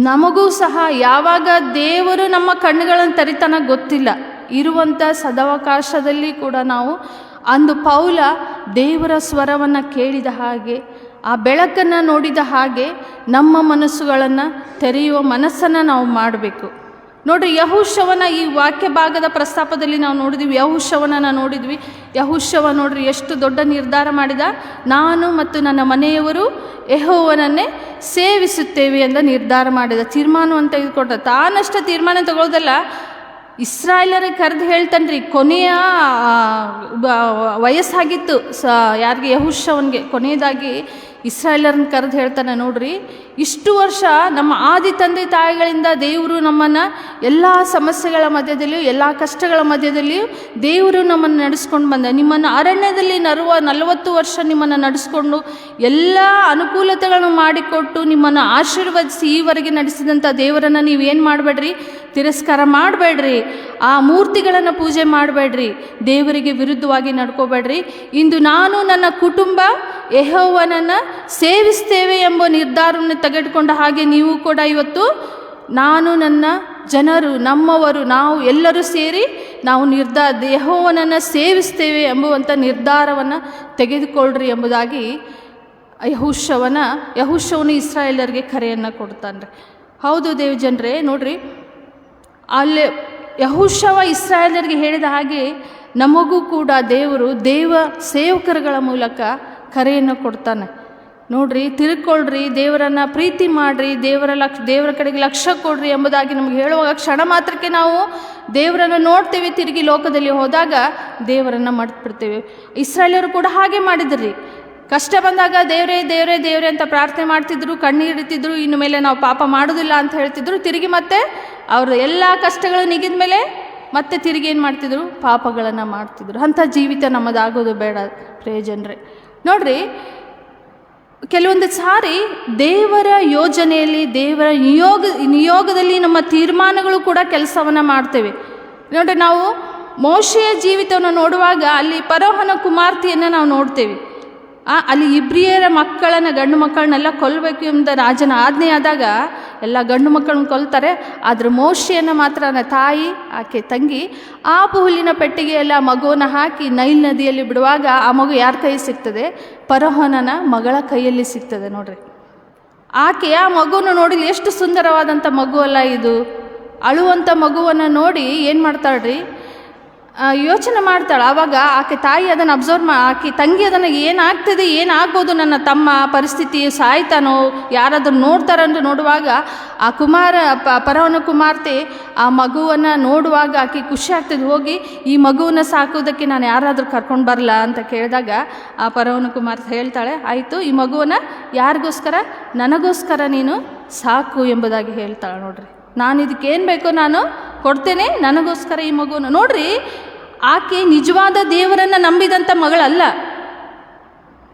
ನಮಗೂ ಸಹ ಯಾವಾಗ ದೇವರು ನಮ್ಮ ಕಣ್ಣುಗಳನ್ನು ತೆರಿತಾನ ಗೊತ್ತಿಲ್ಲ. ಇರುವಂಥ ಸದಾವಕಾಶದಲ್ಲಿ ಕೂಡ ನಾವು ಅಂದು ಪೌಲ ದೇವರ ಸ್ವರವನ್ನು ಕೇಳಿದ ಹಾಗೆ, ಆ ಬೆಳಕನ್ನು ನೋಡಿದ ಹಾಗೆ ನಮ್ಮ ಮನಸ್ಸುಗಳನ್ನು ತೆರೆಯುವ ಮನಸ್ಸನ್ನು ನಾವು ಮಾಡಬೇಕು ನೋಡ್ರಿ. ಯೆಹೋಶುವನ ಈ ವಾಕ್ಯ ಭಾಗದ ಪ್ರಸ್ತಾಪದಲ್ಲಿ ನಾವು ನೋಡಿದ್ವಿ, ಯೆಹೋಶುವ ನೋಡ್ರಿ ಎಷ್ಟು ದೊಡ್ಡ ನಿರ್ಧಾರ ಮಾಡಿದ. ನಾನು ಮತ್ತು ನನ್ನ ಮನೆಯವರು ಯೆಹೋವನನ್ನೇ ಸೇವಿಸುತ್ತೇವೆ ಅಂತ ನಿರ್ಧಾರ ಮಾಡಿದ, ತೀರ್ಮಾನವನ್ನು ತೆಗೆದುಕೊಟ್ಟ. ತಾನಷ್ಟ ತೀರ್ಮಾನ ತಗೊಳ್ಳೋದಲ್ಲ, ಇಸ್ರಾಯೇಲರಿಗೆ ಕರೆದು ಹೇಳ್ತಾನ್ರಿ. ಕೊನೆಯ ವಯಸ್ಸಾಗಿತ್ತು ಯಾರಿಗೆ, ಯೆಹೋಶುವನಿಗೆ ಕೊನೆಯದಾಗಿ ಇಸ್ರಾಯೇಲರನ್ನ ಕರೆದು ಹೇಳ್ತಾನೆ, ನೋಡ್ರಿ ಇಷ್ಟು ವರ್ಷ ನಮ್ಮ ಆದಿ ತಂದೆ ತಾಯಿಗಳಿಂದ ದೇವರು ನಮ್ಮನ್ನು ಎಲ್ಲ ಸಮಸ್ಯೆಗಳ ಮಧ್ಯದಲ್ಲಿಯೂ ಎಲ್ಲ ಕಷ್ಟಗಳ ಮಧ್ಯದಲ್ಲಿಯೂ ದೇವರು ನಮ್ಮನ್ನು ನಡೆಸ್ಕೊಂಡು ಬಂದ. ನಿಮ್ಮನ್ನು ಅರಣ್ಯದಲ್ಲಿ 40 ವರ್ಷ ನಿಮ್ಮನ್ನು ನಡೆಸ್ಕೊಂಡು ಎಲ್ಲ ಅನುಕೂಲತೆಗಳನ್ನು ಮಾಡಿಕೊಟ್ಟು ನಿಮ್ಮನ್ನು ಆಶೀರ್ವದಿಸಿ ಈವರೆಗೆ ನಡೆಸಿದಂಥ ದೇವರನ್ನು ನೀವೇನು ಮಾಡಬೇಡ್ರಿ, ತಿರಸ್ಕಾರ ಮಾಡಬೇಡ್ರಿ. ಆ ಮೂರ್ತಿಗಳನ್ನು ಪೂಜೆ ಮಾಡಬೇಡ್ರಿ, ದೇವರಿಗೆ ವಿರುದ್ಧವಾಗಿ ನಡ್ಕೋಬೇಡ್ರಿ. ಇಂದು ನಾನು ನನ್ನ ಕುಟುಂಬ ಯೆಹೋವನನ್ನು ಸೇವಿಸ್ತೇವೆ ಎಂಬ ನಿರ್ಧಾರವನ್ನು ತೆಗೆದುಕೊಂಡ ಹಾಗೆ ನೀವು ಕೂಡ ಇವತ್ತು ನಾನು, ನನ್ನ ಜನರು, ನಮ್ಮವರು, ನಾವು ಎಲ್ಲರೂ ಸೇರಿ ನಾವು ಯೆಹೋವನನ್ನು ಸೇವಿಸ್ತೇವೆ ಎಂಬುವಂಥ ನಿರ್ಧಾರವನ್ನು ತೆಗೆದುಕೊಳ್ಳ್ರಿ ಎಂಬುದಾಗಿ ಯೆಹೋಶುವನು ಇಸ್ರಾಯೇಲರಿಗೆ ಕರೆಯನ್ನು ಕೊಡ್ತಾನೆ. ಹೌದು ದೇವಜನರೇ, ನೋಡ್ರಿ ಅಲ್ಲಿ ಯೆಹೋಶುವ ಇಸ್ರಾಯೇಲರಿಗೆ ಹೇಳಿದ ಹಾಗೆ ನಮಗೂ ಕೂಡ ದೇವರು ಸೇವಕರುಗಳ ಮೂಲಕ ಕರೆಯನ್ನು ಕೊಡ್ತಾನೆ. ನೋಡ್ರಿ, ತಿಳ್ಕೊಳ್ರಿ, ದೇವರನ್ನು ಪ್ರೀತಿ ಮಾಡಿರಿ, ದೇವರ ಕಡೆಗೆ ಲಕ್ಷ್ಯ ಕೊಡ್ರಿ ಎಂಬುದಾಗಿ ನಮಗೆ ಹೇಳುವಾಗ ಕ್ಷಣ ಮಾತ್ರಕ್ಕೆ ನಾವು ದೇವರನ್ನು ನೋಡ್ತೇವೆ. ತಿರುಗಿ ಲೋಕದಲ್ಲಿ ಹೋದಾಗ ದೇವರನ್ನು ಮರೆತುಬಿಡ್ತೇವೆ. ಇಸ್ರಾಯೇಲರು ಕೂಡ ಹಾಗೆ ಮಾಡಿದ್ರಿ. ಕಷ್ಟ ಬಂದಾಗ ದೇವರೇ ದೇವರೇ ದೇವರೇ ಅಂತ ಪ್ರಾರ್ಥನೆ ಮಾಡ್ತಿದ್ರು, ಕಣ್ಣೀರಿಡ್ತಿದ್ರು, ಇನ್ನು ಮೇಲೆ ನಾವು ಪಾಪ ಮಾಡೋದಿಲ್ಲ ಅಂತ ಹೇಳ್ತಿದ್ರು. ತಿರುಗಿ ಮತ್ತೆ ಅವ್ರ ಎಲ್ಲ ಕಷ್ಟಗಳು ನಿಗಿದ ಮೇಲೆ ಮತ್ತೆ ತಿರುಗಿ ಏನು ಮಾಡ್ತಿದ್ರು, ಪಾಪಗಳನ್ನು ಮಾಡ್ತಿದ್ರು. ಅಂಥ ಜೀವಿತ ನಮ್ಮದಾಗೋದು ಬೇಡ ಪ್ರಿಯಜನರೇ. ನೋಡ್ರಿ, ಕೆಲವೊಂದು ಸಾರಿ ದೇವರ ಯೋಜನೆಯಲ್ಲಿ, ದೇವರ ನಿಯೋಗದಲ್ಲಿ ನಮ್ಮ ತೀರ್ಮಾನಗಳು ಕೂಡ ಕೆಲಸವನ್ನು ಮಾಡ್ತೇವೆ. ನೋಡ್ರಿ, ನಾವು ಮೋಶೆಯ ಜೀವಿತವನ್ನು ನೋಡುವಾಗ ಅಲ್ಲಿ ಫರೋಹನ ಕುಮಾರ್ತೆಯನ್ನು ನಾವು ನೋಡ್ತೇವೆ. ಅಲ್ಲಿ ಇಬ್ರಿಯರ ಗಂಡು ಮಕ್ಕಳನ್ನೆಲ್ಲ ಕೊಲ್ಲಬೇಕು ಎಂಬ ರಾಜನ ಆಜ್ಞೆ ಆದಾಗ ಎಲ್ಲ ಗಂಡು ಮಕ್ಕಳನ್ನ ಕೊಲ್ತಾರೆ. ಆದರೆ ಮೋಶೆಯನ್ನು ಮಾತ್ರ ತಾಯಿ, ಆಕೆ ತಂಗಿ ಹುಲ್ಲಿನ ಪೆಟ್ಟಿಗೆಯೆಲ್ಲ ಮಗುವನ್ನು ಹಾಕಿ ನೈಲ್ ನದಿಯಲ್ಲಿ ಬಿಡುವಾಗ ಆ ಮಗು ಯಾರ ಕೈ ಸಿಗ್ತದೆ? ಫರೋಹನ ಮಗಳ ಕೈಯಲ್ಲಿ ಸಿಗ್ತದೆ. ನೋಡ್ರಿ, ಆಕೆ ಆ ಮಗುವನ್ನು ನೋಡಿ ಎಷ್ಟು ಸುಂದರವಾದಂಥ ಮಗು ಅಲ್ಲ ಇದು. ಅಳುವಂಥ ಮಗುವನ್ನು ನೋಡಿ ಏನು ಮಾಡ್ತಾಳ್ರಿ, ಯೋಚನೆ ಮಾಡ್ತಾಳೆ. ಆವಾಗ ಆಕೆ ತಾಯಿ ಅದನ್ನು ಆಕೆ ತಂಗಿ ಅದನ್ನು ಏನಾಗ್ತದೆ, ಏನಾಗ್ಬೋದು, ನನ್ನ ತಮ್ಮ ಪರಿಸ್ಥಿತಿ ಸಾಯ್ತಾನೋ, ಯಾರಾದರೂ ನೋಡ್ತಾರಂತ ನೋಡುವಾಗ ಆ ಫರೋಹನ ಕುಮಾರ್ತೆ ಆ ಮಗುವನ್ನು ನೋಡುವಾಗ ಆಕೆ ಖುಷಿ ಆಗ್ತದೆ. ಹೋಗಿ ಈ ಮಗುವನ್ನು ಸಾಕೋದಕ್ಕೆ ನಾನು ಯಾರಾದರೂ ಕರ್ಕೊಂಡು ಬರಲ್ಲ ಅಂತ ಕೇಳಿದಾಗ ಆ ಫರೋಹನ ಕುಮಾರ್ತೆ ಹೇಳ್ತಾಳೆ, ಆಯಿತು, ಈ ಮಗುವನ್ನು ಯಾರಿಗೋಸ್ಕರ? ನನಗೋಸ್ಕರ ನೀನು ಸಾಕು ಎಂಬುದಾಗಿ ಹೇಳ್ತಾಳೆ. ನೋಡ್ರಿ, ನಾನು ಇದಕ್ಕೇನು ಬೇಕೋ ನಾನು ಕೊಡ್ತೇನೆ, ನನಗೋಸ್ಕರ ಈ ಮಗುವನ್ನು. ನೋಡ್ರಿ, ಆಕೆ ನಿಜವಾದ ದೇವರನ್ನು ನಂಬಿದಂಥ ಮಗಳಲ್ಲ.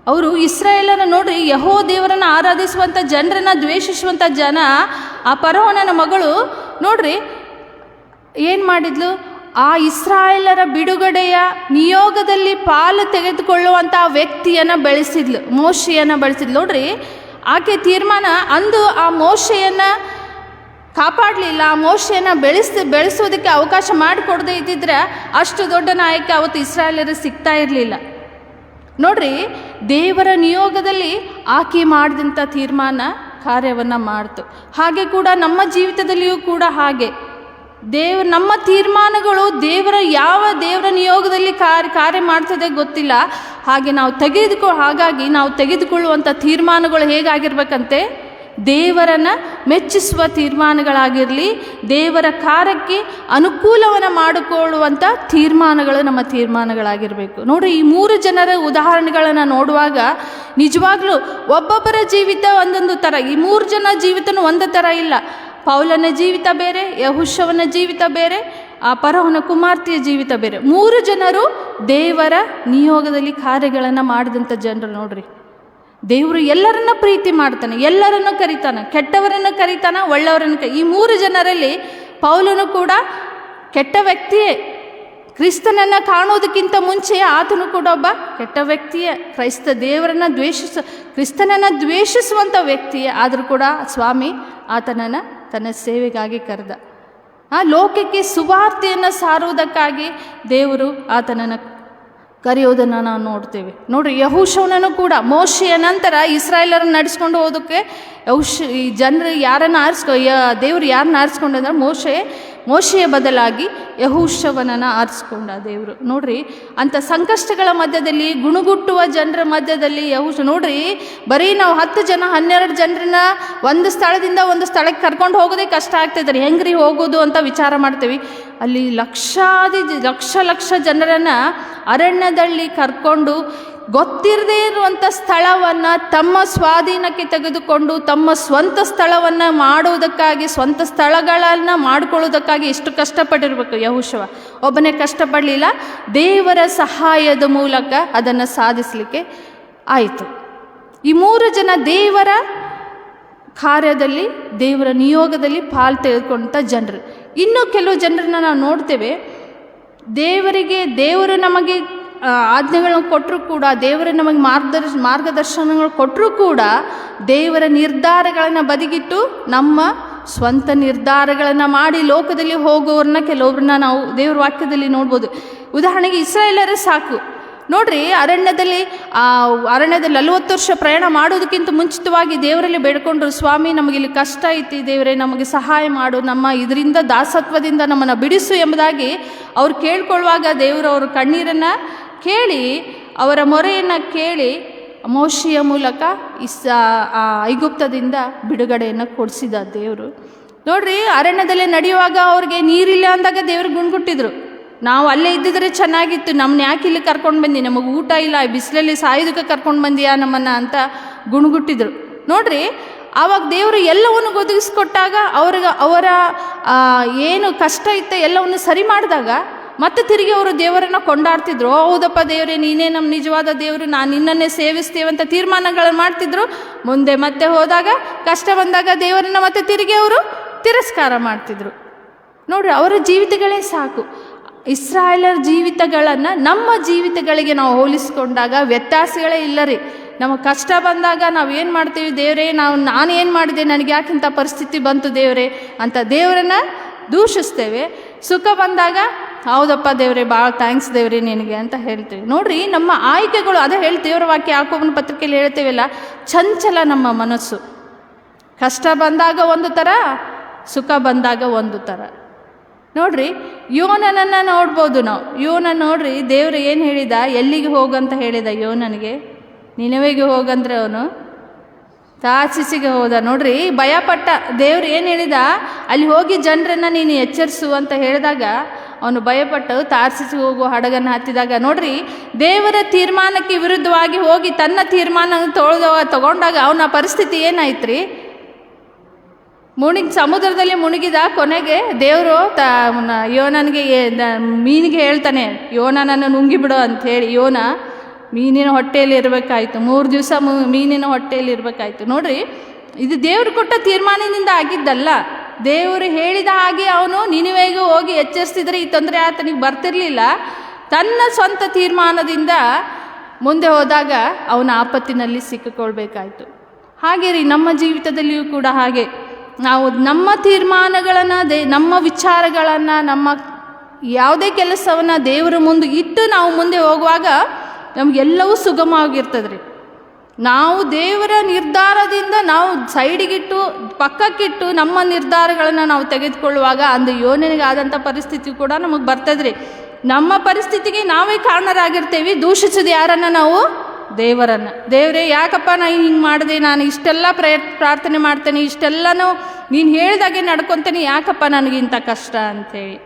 ಅವರು ಇಸ್ರಾಯೇಲರ ನೋಡ್ರಿ, ಯೆಹೋ ದೇವರನ್ನು ಆರಾಧಿಸುವಂಥ ಜನರನ್ನು ದ್ವೇಷಿಸುವಂಥ ಜನ. ಆ ಫರೋಹನ ಮಗಳು ನೋಡ್ರಿ ಏನು ಮಾಡಿದ್ಲು, ಆ ಇಸ್ರಾಯೇಲರ ಬಿಡುಗಡೆಯ ನಿಯೋಗದಲ್ಲಿ ಪಾಲು ತೆಗೆದುಕೊಳ್ಳುವಂಥ ವ್ಯಕ್ತಿಯನ್ನು ಬೆಳೆಸಿದ್ಲು, ಮೋಶೆಯನ್ನು ಬೆಳೆಸಿದ್ಲು. ನೋಡ್ರಿ, ಆಕೆ ತೀರ್ಮಾನ ಅಂದು ಆ ಮೋಶೆಯನ್ನು ಕಾಪಾಡಲಿಲ್ಲ, ಆ ಮೋಶೆಯನ್ನು ಬೆಳೆಸೋದಕ್ಕೆ ಅವಕಾಶ ಮಾಡಿಕೊಡದೇ ಇದ್ದಿದ್ರೆ ಅಷ್ಟು ದೊಡ್ಡ ನಾಯಕ ಅವತ್ತು ಇಸ್ರಾಯೇಲರು ಸಿಗ್ತಾ ಇರಲಿಲ್ಲ. ನೋಡ್ರಿ, ದೇವರ ನಿಯೋಗದಲ್ಲಿ ಆಕೆ ಮಾಡಿದಂಥ ತೀರ್ಮಾನ ಕಾರ್ಯವನ್ನು ಮಾಡ್ತು. ಹಾಗೆ ಕೂಡ ನಮ್ಮ ಜೀವಿತದಲ್ಲಿಯೂ ಕೂಡ ಹಾಗೆ ನಮ್ಮ ತೀರ್ಮಾನಗಳು ಯಾವ ದೇವರ ನಿಯೋಗದಲ್ಲಿ ಕಾರ್ಯ ಮಾಡ್ತದೆ ಗೊತ್ತಿಲ್ಲ. ಹಾಗಾಗಿ ನಾವು ತೆಗೆದುಕೊಳ್ಳುವಂಥ ತೀರ್ಮಾನಗಳು ಹೇಗಾಗಿರ್ಬೇಕಂತೆ, ದೇವರನ್ನು ಮೆಚ್ಚಿಸುವ ತೀರ್ಮಾನಗಳಾಗಿರಲಿ, ದೇವರ ಕಾರ್ಯಕ್ಕೆ ಅನುಕೂಲವನ್ನು ಮಾಡಿಕೊಳ್ಳುವಂಥ ತೀರ್ಮಾನಗಳು ನಮ್ಮ ತೀರ್ಮಾನಗಳಾಗಿರಬೇಕು. ನೋಡಿರಿ, ಈ 3 ಜನರ ಉದಾಹರಣೆಗಳನ್ನು ನೋಡುವಾಗ ನಿಜವಾಗ್ಲೂ ಒಬ್ಬೊಬ್ಬರ ಜೀವಿತ ಒಂದೊಂದು ಥರ. ಈ 3 ಜನ ಜೀವಿತನೂ ಒಂದು ಥರ ಇಲ್ಲ. ಪೌಲನ ಜೀವಿತ ಬೇರೆ, ಯೆಹೋಶುವನ ಜೀವಿತ ಬೇರೆ, ಆ ಫರೋಹನ ಕುಮಾರ್ತೆಯ ಜೀವಿತ ಬೇರೆ. 3 ಜನರು ದೇವರ ನಿಯೋಗದಲ್ಲಿ ಕಾರ್ಯಗಳನ್ನು ಮಾಡಿದಂಥ ಜನರು. ನೋಡ್ರಿ, ದೇವರು ಎಲ್ಲರನ್ನ ಪ್ರೀತಿ ಮಾಡ್ತಾನೆ, ಎಲ್ಲರನ್ನು ಕರೀತಾನೆ, ಕೆಟ್ಟವರನ್ನು ಕರೀತಾನೆ, ಒಳ್ಳೆಯವರನ್ನು ಈ 3 ಜನರಲ್ಲಿ ಪೌಲನು ಕೂಡ ಕೆಟ್ಟ ವ್ಯಕ್ತಿಯೇ. ಕ್ರಿಸ್ತನನ್ನು ಕಾಣೋದಕ್ಕಿಂತ ಮುಂಚೆ ಆತನು ಕೂಡ ಒಬ್ಬ ಕೆಟ್ಟ ವ್ಯಕ್ತಿಯೇ, ಕ್ರಿಸ್ತನನ್ನು ದ್ವೇಷಿಸುವಂಥ ವ್ಯಕ್ತಿಯೇ. ಆದರೂ ಕೂಡ ಸ್ವಾಮಿ ಆತನನ್ನು ತನ್ನ ಸೇವೆಗಾಗಿ ಕರೆದ. ಲೋಕಕ್ಕೆ ಸುವಾರ್ತೆಯನ್ನು ಸಾರುವುದಕ್ಕಾಗಿ ದೇವರು ಆತನನ್ನು ಕರೆಯೋದನ್ನು ನಾವು ನೋಡ್ತೇವೆ. ನೋಡ್ರಿ, ಯೆಹೋಶುವನನ್ನು ಕೂಡ ಮೋಶೆಯ ನಂತರ ಇಸ್ರಾಯೇಲರನ್ನು ನಡೆಸ್ಕೊಂಡು ಹೋದಕ್ಕೆ ಈ ಜನರು ದೇವರು ಯಾರನ್ನ ಆರಿಸ್ಕೊಂಡಂದ್ರೆ ಮೋಶೆಯ ಬದಲಾಗಿ ಯೆಹೋಶುವನನ್ನು ಆರಿಸ್ಕೊಂಡ ದೇವರು. ನೋಡ್ರಿ, ಅಂಥ ಸಂಕಷ್ಟಗಳ ಮಧ್ಯದಲ್ಲಿ, ಗುಣಗುಟ್ಟುವ ಜನರ ಮಧ್ಯದಲ್ಲಿ ನೋಡ್ರಿ, ಬರೀ ನಾವು 10 ಜನ 12 ಜನರನ್ನ ಒಂದು ಸ್ಥಳದಿಂದ ಒಂದು ಸ್ಥಳಕ್ಕೆ ಕರ್ಕೊಂಡು ಹೋಗೋದೇ ಕಷ್ಟ ಆಗ್ತದೆ. ಹೆಂಗ್ರಿ ಹೋಗೋದು ಅಂತ ವಿಚಾರ ಮಾಡ್ತೀವಿ. ಅಲ್ಲಿ ಲಕ್ಷ ಜನರನ್ನು ಅರಣ್ಯದಲ್ಲಿ ಕರ್ಕೊಂಡು ಗೊತ್ತಿರದೇ ಇರುವಂಥ ಸ್ಥಳವನ್ನು ತಮ್ಮ ಸ್ವಾಧೀನಕ್ಕೆ ತೆಗೆದುಕೊಂಡು ತಮ್ಮ ಸ್ವಂತ ಸ್ಥಳವನ್ನು ಮಾಡುವುದಕ್ಕಾಗಿ, ಸ್ವಂತ ಸ್ಥಳಗಳನ್ನು ಮಾಡಿಕೊಳ್ಳೋದಕ್ಕಾಗಿ ಎಷ್ಟು ಕಷ್ಟಪಟ್ಟಿರಬೇಕು. ಯೆಹೋಶುವ ಒಬ್ಬನೇ ಕಷ್ಟಪಡಲಿಲ್ಲ, ದೇವರ ಸಹಾಯದ ಮೂಲಕ ಅದನ್ನು ಸಾಧಿಸಲಿಕ್ಕೆ ಆಯಿತು. ಈ 3 ಜನ ದೇವರ ಕಾರ್ಯದಲ್ಲಿ, ದೇವರ ನಿಯೋಗದಲ್ಲಿ ಪಾಲು ತೆಗೆದುಕೊಂಡ ಜನರು. ಇನ್ನೂ ಕೆಲವು ಜನರನ್ನ ನಾವು ನೋಡ್ತೇವೆ, ದೇವರು ನಮಗೆ ಆಜ್ಞೆಗಳನ್ನು ಕೊಟ್ಟರೂ ಕೂಡ, ದೇವರು ನಮಗೆ ಮಾರ್ಗದರ್ಶನಗಳು ಕೊಟ್ಟರೂ ಕೂಡ, ದೇವರ ನಿರ್ಧಾರಗಳನ್ನು ಬದಿಗಿಟ್ಟು ನಮ್ಮ ಸ್ವಂತ ನಿರ್ಧಾರಗಳನ್ನು ಮಾಡಿ ಲೋಕದಲ್ಲಿ ಹೋಗೋರನ್ನ ಕೆಲವೊಬ್ಬರನ್ನ ನಾವು ದೇವ್ರ ವಾಕ್ಯದಲ್ಲಿ ನೋಡ್ಬೋದು. ಉದಾಹರಣೆಗೆ ಇಸ್ರಾಯೇಲರೇ ಸಾಕು ನೋಡ್ರಿ, ಅರಣ್ಯದಲ್ಲಿ 40 ವರ್ಷ ಪ್ರಯಾಣ ಮಾಡೋದಕ್ಕಿಂತ ಮುಂಚಿತವಾಗಿ ದೇವರಲ್ಲಿ ಬೇಡ್ಕೊಂಡ್ರು, ಸ್ವಾಮಿ ನಮಗಿಲ್ಲಿ ಕಷ್ಟ ಐತಿ, ದೇವರೇ ನಮಗೆ ಸಹಾಯ ಮಾಡು, ನಮ್ಮ ಇದರಿಂದ ದಾಸತ್ವದಿಂದ ನಮ್ಮನ್ನು ಬಿಡಿಸು ಎಂಬುದಾಗಿ ಅವ್ರು ಕೇಳ್ಕೊಳ್ಳುವಾಗ ದೇವರು ಅವ್ರ ಕಣ್ಣೀರನ್ನು ಕೇಳಿ, ಅವರ ಮೊರೆಯನ್ನು ಕೇಳಿ ಮೋಶೆಯ ಮೂಲಕ ಐಗುಪ್ತದಿಂದ ಬಿಡುಗಡೆಯನ್ನು ಕೊಡಿಸಿದ ದೇವರು. ನೋಡ್ರಿ, ಅರಣ್ಯದಲ್ಲೇ ನಡೆಯುವಾಗ ಅವ್ರಿಗೆ ನೀರಿಲ್ಲ ಅಂದಾಗ ದೇವ್ರಿಗೆ ಗುಣ್ಗುಟ್ಟಿದ್ರು, ನಾವು ಅಲ್ಲೇ ಇದ್ದಿದ್ರೆ ಚೆನ್ನಾಗಿತ್ತು, ನಮ್ಮನ್ನ ಯಾಕೆ ಇಲ್ಲಿ ಕರ್ಕೊಂಡು ಬಂದಿ, ನಮಗೆ ಊಟ ಇಲ್ಲ, ಬಿಸಿಲಲ್ಲಿ ಸಾಯೋದಕ್ಕೆ ಕರ್ಕೊಂಡು ಬಂದಿಯಾ ನಮ್ಮನ್ನು ಅಂತ ಗುಣಗುಟ್ಟಿದ್ರು. ನೋಡ್ರಿ, ಆವಾಗ ದೇವರು ಎಲ್ಲವನ್ನು ಒದಗಿಸ್ಕೊಟ್ಟಾಗ ಅವರ ಏನು ಕಷ್ಟ ಇತ್ತು ಎಲ್ಲವನ್ನು ಸರಿ ಮಾಡಿದಾಗ ಮತ್ತೆ ತಿರುಗಿ ಅವರು ದೇವರನ್ನು ಕೊಂಡಾಡ್ತಿದ್ರು. ಹೌದಪ್ಪ ದೇವರೇ, ನೀನೇ ನಮ್ಮ ನಿಜವಾದ ದೇವರು, ನಾನು ನಿನ್ನನ್ನೇ ಸೇವಿಸ್ತೇವೆ ಅಂತ ತೀರ್ಮಾನಗಳನ್ನು ಮಾಡ್ತಿದ್ರು. ಮುಂದೆ ಮತ್ತೆ ಹೋದಾಗ, ಕಷ್ಟ ಬಂದಾಗ ದೇವರನ್ನು ಮತ್ತೆ ತಿರುಗಿ ಅವರು ತಿರಸ್ಕಾರ ಮಾಡ್ತಿದ್ರು. ನೋಡ್ರಿ, ಅವರ ಜೀವಿತಗಳೇ ಸಾಕು. ಇಸ್ರಾಯೇಲರ ಜೀವಿತಗಳನ್ನು ನಮ್ಮ ಜೀವಿತಗಳಿಗೆ ನಾವು ಹೋಲಿಸ್ಕೊಂಡಾಗ ವ್ಯತ್ಯಾಸಗಳೇ ಇಲ್ಲ ರೀ. ನಮಗೆ ಕಷ್ಟ ಬಂದಾಗ ನಾವು ಏನು ಮಾಡ್ತೀವಿ, ದೇವರೇ ನಾನು ಏನು ಮಾಡಿದೆ, ನನಗೆ ಯಾಕಿಂಥ ಪರಿಸ್ಥಿತಿ ಬಂತು ದೇವರೇ ಅಂತ ದೇವರನ್ನು ದೂಷಿಸ್ತೇವೆ. ಸುಖ ಬಂದಾಗ ಹೌದಪ್ಪ ದೇವರೇ, ಭಾಳ ಥ್ಯಾಂಕ್ಸ್ ದೇವರೇ ನಿನಗೆ ಅಂತ ಹೇಳ್ತೀವಿ. ನೋಡ್ರಿ, ನಮ್ಮ ಆಯ್ಕೆಗಳು ಅದೇ ದೇವರ ವಾಕ್ಯ ಯಾಕೋಬನ ಪತ್ರಿಕೆಯಲ್ಲಿ ಹೇಳ್ತೇವಲ್ಲ, ಚಂಚಲ ನಮ್ಮ ಮನಸ್ಸು. ಕಷ್ಟ ಬಂದಾಗ ಒಂದು ಥರ, ಸುಖ ಬಂದಾಗ ಒಂದು ಥರ. ನೋಡ್ರಿ, ಯೋನನನ್ನು ನೋಡ್ಬೋದು ನಾವು. ಯೋನ ನೋಡ್ರಿ, ದೇವರು ಏನು ಹೇಳಿದ, ಎಲ್ಲಿಗೆ ಹೋಗಂತ ಹೇಳಿದ ಯೋನನಿಗೆ? ನಿನವೆಗೆ ಹೋಗಂದ್ರೆ ಅವನು ತಾರ್ಸಿಸಿಗೆ ಹೋದ. ನೋಡ್ರಿ, ಭಯಪಟ್ಟ. ದೇವ್ರು ಏನು ಹೇಳಿದ, ಅಲ್ಲಿ ಹೋಗಿ ಜನರನ್ನು ನೀನು ಎಚ್ಚರಿಸು ಅಂತ ಹೇಳಿದಾಗ ಅವನು ಭಯಪಟ್ಟು ತಾರ್ಸಿಸಿಗೆ ಹೋಗುವ ಹಡಗನ್ನು ಹತ್ತಿದಾಗ, ನೋಡ್ರಿ, ದೇವರ ತೀರ್ಮಾನಕ್ಕೆ ವಿರುದ್ಧವಾಗಿ ಹೋಗಿ ತನ್ನ ತೀರ್ಮಾನ ತಗೊಂಡಾಗ ಅವನ ಪರಿಸ್ಥಿತಿ ಏನಾಯ್ತು ರೀ? ಸಮುದ್ರದಲ್ಲಿ ಮುಳುಗಿದ. ಕೊನೆಗೆ ದೇವರು ಯೋನನಿಗೆ ಮೀನಿಗೆ ಹೇಳ್ತಾನೆ, ಯೋನನನ್ನು ನುಂಗಿಬಿಡು ಅಂಥೇಳಿ. ಯೋನ ಮೀನಿನ ಹೊಟ್ಟೆಯಲ್ಲಿ ಇರಬೇಕಾಯ್ತು, 3 ದಿವಸ ಮೀನಿನ ಹೊಟ್ಟೆಯಲ್ಲಿ ಇರಬೇಕಾಯ್ತು. ನೋಡ್ರಿ, ಇದು ದೇವರು ಕೊಟ್ಟ ತೀರ್ಮಾನದಿಂದ ಆಗಿದ್ದಲ್ಲ. ದೇವರು ಹೇಳಿದ ಹಾಗೆ ಅವನು ನಿನಿವೆಗೆ ಹೋಗಿ ಎಚ್ಚರಿಸಿದ್ರೆ ಈ ತೊಂದರೆ ಆತನಿಗೆ ಬರ್ತಿರ್ಲಿಲ್ಲ. ತನ್ನ ಸ್ವಂತ ತೀರ್ಮಾನದಿಂದ ಮುಂದೆ ಹೋದಾಗ ಅವನ ಆಪತ್ತಿನಲ್ಲಿ ಸಿಕ್ಕಿಕೊಳ್ಬೇಕಾಯ್ತು. ಹಾಗೆ ರೀ, ನಮ್ಮ ಜೀವಿತದಲ್ಲಿಯೂ ಕೂಡ ಹಾಗೆ ನಾವು ನಮ್ಮ ತೀರ್ಮಾನಗಳನ್ನು, ನಮ್ಮ ವಿಚಾರಗಳನ್ನು, ನಮ್ಮ ಯಾವುದೇ ಕೆಲಸವನ್ನು ದೇವರ ಮುಂದೆ ಇಟ್ಟು ನಾವು ಮುಂದೆ ಹೋಗುವಾಗ ನಮಗೆಲ್ಲವೂ ಸುಗಮವಾಗಿರ್ತದೆ ರೀ. ನಾವು ದೇವರ ನಿರ್ಧಾರದಿಂದ ನಾವು ಸೈಡಿಗಿಟ್ಟು ಪಕ್ಕಕ್ಕಿಟ್ಟು ನಮ್ಮ ನಿರ್ಧಾರಗಳನ್ನು ನಾವು ತೆಗೆದುಕೊಳ್ಳುವಾಗ ಅಂದು ಯೋನಿಗಾದಂಥ ಪರಿಸ್ಥಿತಿ ಕೂಡ ನಮಗೆ ಬರ್ತದ್ರಿ. ನಮ್ಮ ಪರಿಸ್ಥಿತಿಗೆ ನಾವೇ ಕಾರಣರಾಗಿರ್ತೇವೆ. ದೂಷಿಸೋದು ಯಾರನ್ನು? ನಾವು ದೇವರನ್ನು. ದೇವರೇ, ಯಾಕಪ್ಪ ನಾನು ಹಿಂಗೆ ಮಾಡಿದೆ, ನಾನು ಇಷ್ಟೆಲ್ಲ ಪ್ರಾರ್ಥನೆ ಮಾಡ್ತೇನೆ, ಇಷ್ಟೆಲ್ಲನೂ ನೀನು ಹೇಳಿದಾಗೆ ನಡ್ಕೊತೇನೆ, ಯಾಕಪ್ಪ ನನಗಿಂಥ ಕಷ್ಟ ಅಂಥೇಳಿ.